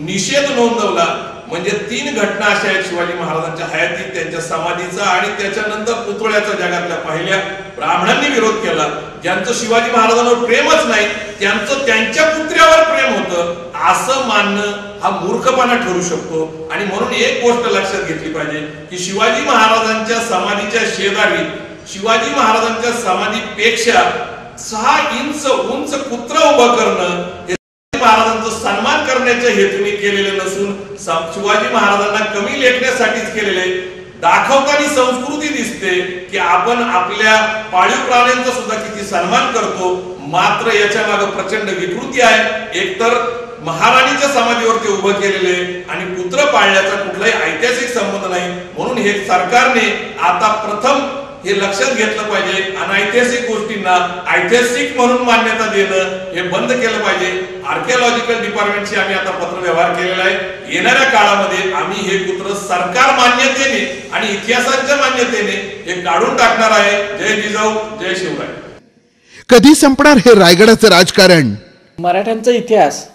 निषेध नोंदवला. म्हणजे 3 घटना अशा आहेत शिवाजी महाराजांच्या हयातीत, त्यांच्या समाधीचा आणि त्याच्यानंतर पुतळ्याचा जगातल्या पहिल्या. ब्राह्मणांनी विरोध केला. ज्यांचं शिवाजी महाराजांवर प्रेमच नाही त्यांचं त्यांच्या पुत्र्यावर प्रेम होतं असं मानणं हा मूर्खपणा ठरू शकतो. आणि म्हणून एक गोष्ट लक्षात घेतली पाहिजे की शिवाजी महाराजांच्या समाधीच्या शेजारी शिवाजी महाराजांच्या समाधीपेक्षा 6 इंच उंच कुत्रा उभं करणं हे महाराजांचा सन्मान करण्याच्या हेतूने केलेले नसून शिवाजी महाराजांना कमी लेखण्यासाठीच केलेले. दाखवताना संस्कृती दिसते की आपण आपल्या पाळीव प्राण्यांचा सुद्धा किती सन्मान करतो. मात्र याच्या मागे प्रचंड विकृती आहे. एकतर महाराणीच्या समाधीवर ते उभं केलेले आणि पुत्र पाळण्याचा कुठलाही ऐतिहासिक संबंध नाही. म्हणून हे सरकारने आता प्रथम हे लक्षात घेतलं पाहिजे. अनैतिहासिक गोष्टींना ऐतिहासिक म्हणून मान्यता देणं हे बंद केलं पाहिजे. आर्किओलॉजिकल डिपार्टमेंटशी आम्ही आता पत्र व्यवहार केलेला आहे. येणाऱ्या काळामध्ये आम्ही हे कुत्र सरकार मान्यतेने आणि इतिहासाच्या मान्यतेने हे काढून टाकणार आहे. जय जिजाऊ, जय शिवराय. कधी संपणार हे रायगडाचं राजकारण? मराठ्यांचा इतिहास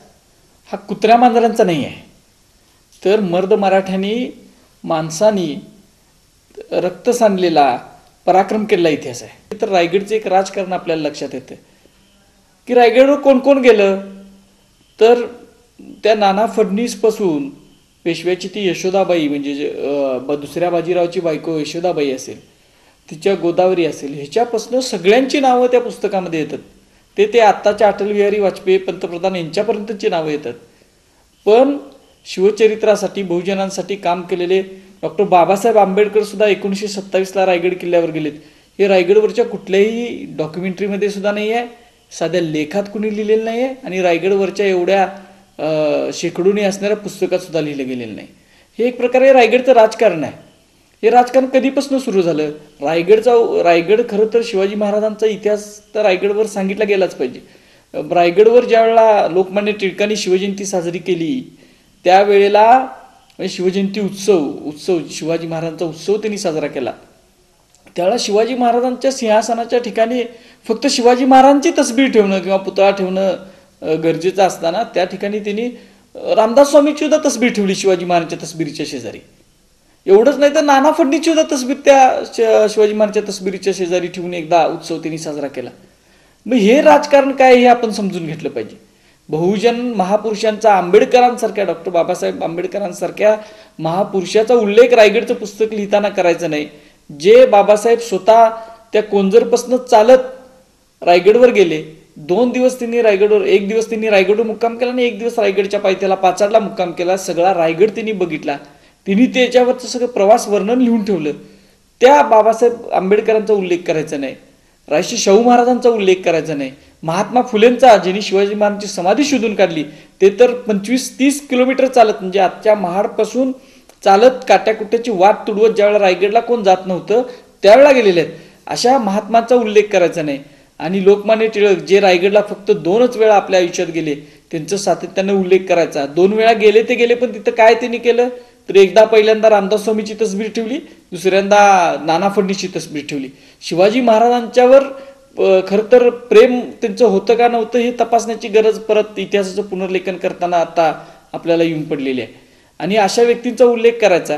हा कुत्र्या मांजरांचा नाही आहे, तर मर्द मराठ्यांनी माणसांनी रक्त सांडलेला, पराक्रम केलेला इतिहास आहे. तर रायगडचं एक राजकारण आपल्याला लक्षात येतं की रायगडवर कोण कोण गेलं, तर त्या नाना फडणीस पासून पेशव्याची ती यशोदाबाई म्हणजे दुसऱ्या बाजीरावची बायको यशोदाबाई असेल, तिच्या गोदावरी असेल, ह्याच्यापासून सगळ्यांची नावं त्या पुस्तकामध्ये येतात. ते आत्ताच्या अटल बिहारी वाजपेयी पंतप्रधान यांच्यापर्यंतची नावं येतात. पण शिवचरित्रासाठी बहुजनांसाठी काम केलेले डॉक्टर बाबासाहेब आंबेडकर सुद्धा 1927ला रायगड किल्ल्यावर गेलेत. हे रायगडवरच्या कुठल्याही डॉक्युमेंटरीमध्ये सुद्धा नाही आहे, साध्या लेखात कुणी लिहिलेलं नाही आहे, आणि रायगडवरच्या एवढ्या शेकडोनी असणाऱ्या पुस्तकात सुद्धा लिहिलं गेलेलं नाही. हे एक प्रकारे रायगडचं राजकारण आहे. हे राजकारण कधीपासून सुरू झालं? रायगड खरं तर शिवाजी महाराजांचा इतिहास तर रायगडवर सांगितला गेलाच पाहिजे. रायगडवर ज्या वेळेला लोकमान्य टिळकांनी शिवजयंती साजरी केली त्यावेळेला शिवजयंती उत्सव शिवाजी महाराजांचा उत्सव त्यांनी साजरा केला. त्यावेळेला शिवाजी महाराजांच्या सिंहासनाच्या ठिकाणी फक्त शिवाजी महाराजांची तसबीर ठेवणं किंवा पुतळा ठेवणं गरजेचं असताना त्या ठिकाणी त्यांनी रामदास स्वामीची सुद्धा तसबीर ठेवली शिवाजी महाराजांच्या तसबिरीच्या शेजारी. एवढंच नाही तर नाना फडणीसची सुद्धा तसबीर त्या शिवाजी महाराजांच्या तसबिरीच्या शेजारी ठेवून एकदा उत्सव त्यांनी साजरा केला. मग हे राजकारण काय हे आपण समजून घेतलं पाहिजे. बहुजन महापुरुषांचा, आंबेडकरांसारख्या, डॉक्टर बाबासाहेब आंबेडकरांसारख्या महापुरुषाचा उल्लेख रायगडचं पुस्तक लिहिताना करायचं नाही. जे बाबासाहेब स्वतः त्या कोंजरपासून चालत रायगडवर गेले, 2 दिवस त्यांनी रायगडवर, 1 दिवस त्यांनी रायगडवर मुक्काम केला आणि 1 दिवस रायगडच्या पायथ्याला पाचाडला मुक्काम केला. सगळा रायगड त्यांनी बघितला. तिने त्याच्यावरचं सगळं प्रवास वर्णन लिहून ठेवलं. त्या बाबासाहेब आंबेडकरांचा उल्लेख करायचा नाही, राजर्षी शाहू महाराजांचा उल्लेख करायचा नाही, महात्मा फुलेंचा, ज्यांनी शिवाजी महाराजांची समाधी शोधून काढली, ते तर 25-30 किलोमीटर चालत, म्हणजे आजच्या महाडपासून चालत काट्याकुट्याची वाट तुडवत ज्यावेळेला रायगडला कोण जात नव्हतं त्यावेळेला गेलेले आहेत. अशा महात्मांचा उल्लेख करायचा नाही. आणि लोकमान्य टिळक जे रायगडला फक्त 2च वेळा आपल्या आयुष्यात गेले, त्यांचा सातत्याने उल्लेख करायचा. 2 वेळा गेले ते गेले, पण तिथं काय त्यांनी केलं तर एकदा पहिल्यांदा रामदास स्वामीची तसबीर ठेवली, दुसऱ्यांदा नाना फडणीसची तसबीर ठेवली. शिवाजी महाराजांच्यावर खरं तर प्रेम त्यांचं होतं का नव्हतं हे तपासण्याची गरज परत इतिहासाचं पुनर्लेखन करताना आता आपल्याला येऊन पडलेली आहे. आणि अशा व्यक्तींचा उल्लेख करायचा.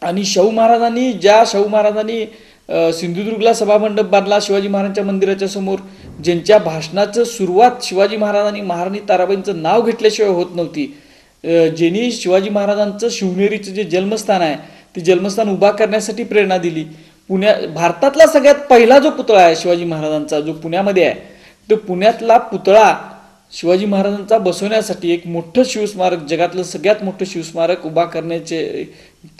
आणि शाहू महाराजांनी सिंधुदुर्गला सभामंडप बांधला शिवाजी महाराजांच्या मंदिराच्या समोर, ज्यांच्या भाषणाचं सुरुवात शिवाजी महाराजांनी महाराणी ताराबाईंचं नाव घेतल्याशिवाय होत नव्हती, ज्यांनी शिवाजी महाराजांचं शिवनेरीचं जे जन्मस्थान आहे ते जन्मस्थान उभा करण्यासाठी प्रेरणा दिली. भारतातला सगळ्यात पहिला जो पुतळा आहे शिवाजी महाराजांचा जो पुण्यामध्ये आहे, तो पुण्यातला पुतळा शिवाजी महाराजांचा बसवण्यासाठी एक मोठं शिवस्मारक, जगातलं सगळ्यात मोठं शिवस्मारक उभा करण्याचे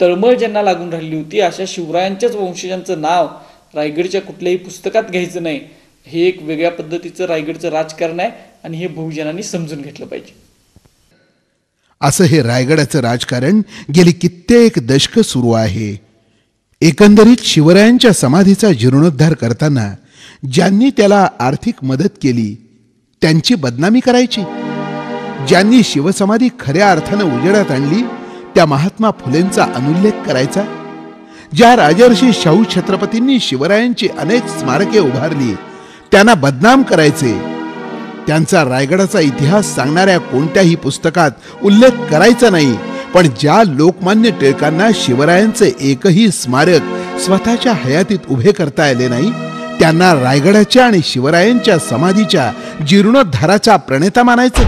तळमळ ज्यांना लागून राहिली होती, अशा शिवरायांच्याच वंशजांचं नाव रायगडच्या कुठल्याही पुस्तकात घ्यायचं नाही. हे एक वेगळ्या पद्धतीचं रायगडचं राजकारण आहे आणि हे बहुजनांनी समजून घेतलं पाहिजे. असं हे रायगडाचं राजकारण गेली कित्येक दशकं सुरू आहे. एकंदरीत शिवरायांच्या समाधीचा जीर्णोद्धार करताना ज्यांनी त्याला आर्थिक मदत केली त्यांची बदनामी करायची, ज्यांनी शिवसमाधी खऱ्या अर्थानं उजेडात आणली त्या महात्मा फुलेंचा अनुल्लेख करायचा, ज्या राजर्षी शाहू छत्रपतींनी शिवरायांची अनेक स्मारके उभारली त्यांना बदनाम करायचे, त्यांचा रायगडाचा इतिहास सांगणाऱ्या कोणत्याही पुस्तकात उल्लेख करायचा नाही. पण ज्या लोकमान्य टिळकांना शिवरायांचे एकही स्मारक स्वतःच्या हयातीत उभे करता आले नाही त्यांना रायगडाच्या आणि शिवरायांच्या समाधीच्या जीर्णोद्धाराचा प्रणेता मानायचे.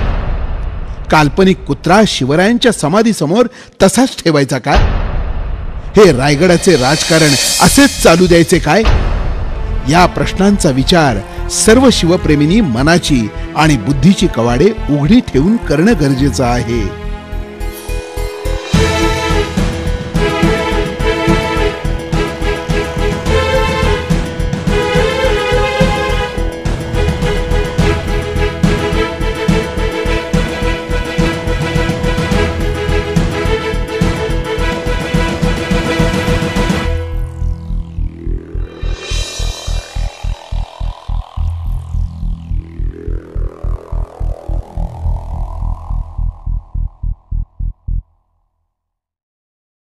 काल्पनिक कुत्रा शिवरायांच्या समाधीसमोर तसाच ठेवायचा काय? हे रायगडाचे राजकारण असेच चालू द्यायचे काय? या प्रश्नांचा विचार सर्व शिवप्रेमींनी मनाची आणि बुद्धीची कवाडे उघडी ठेवून करणं गरजेचं आहे.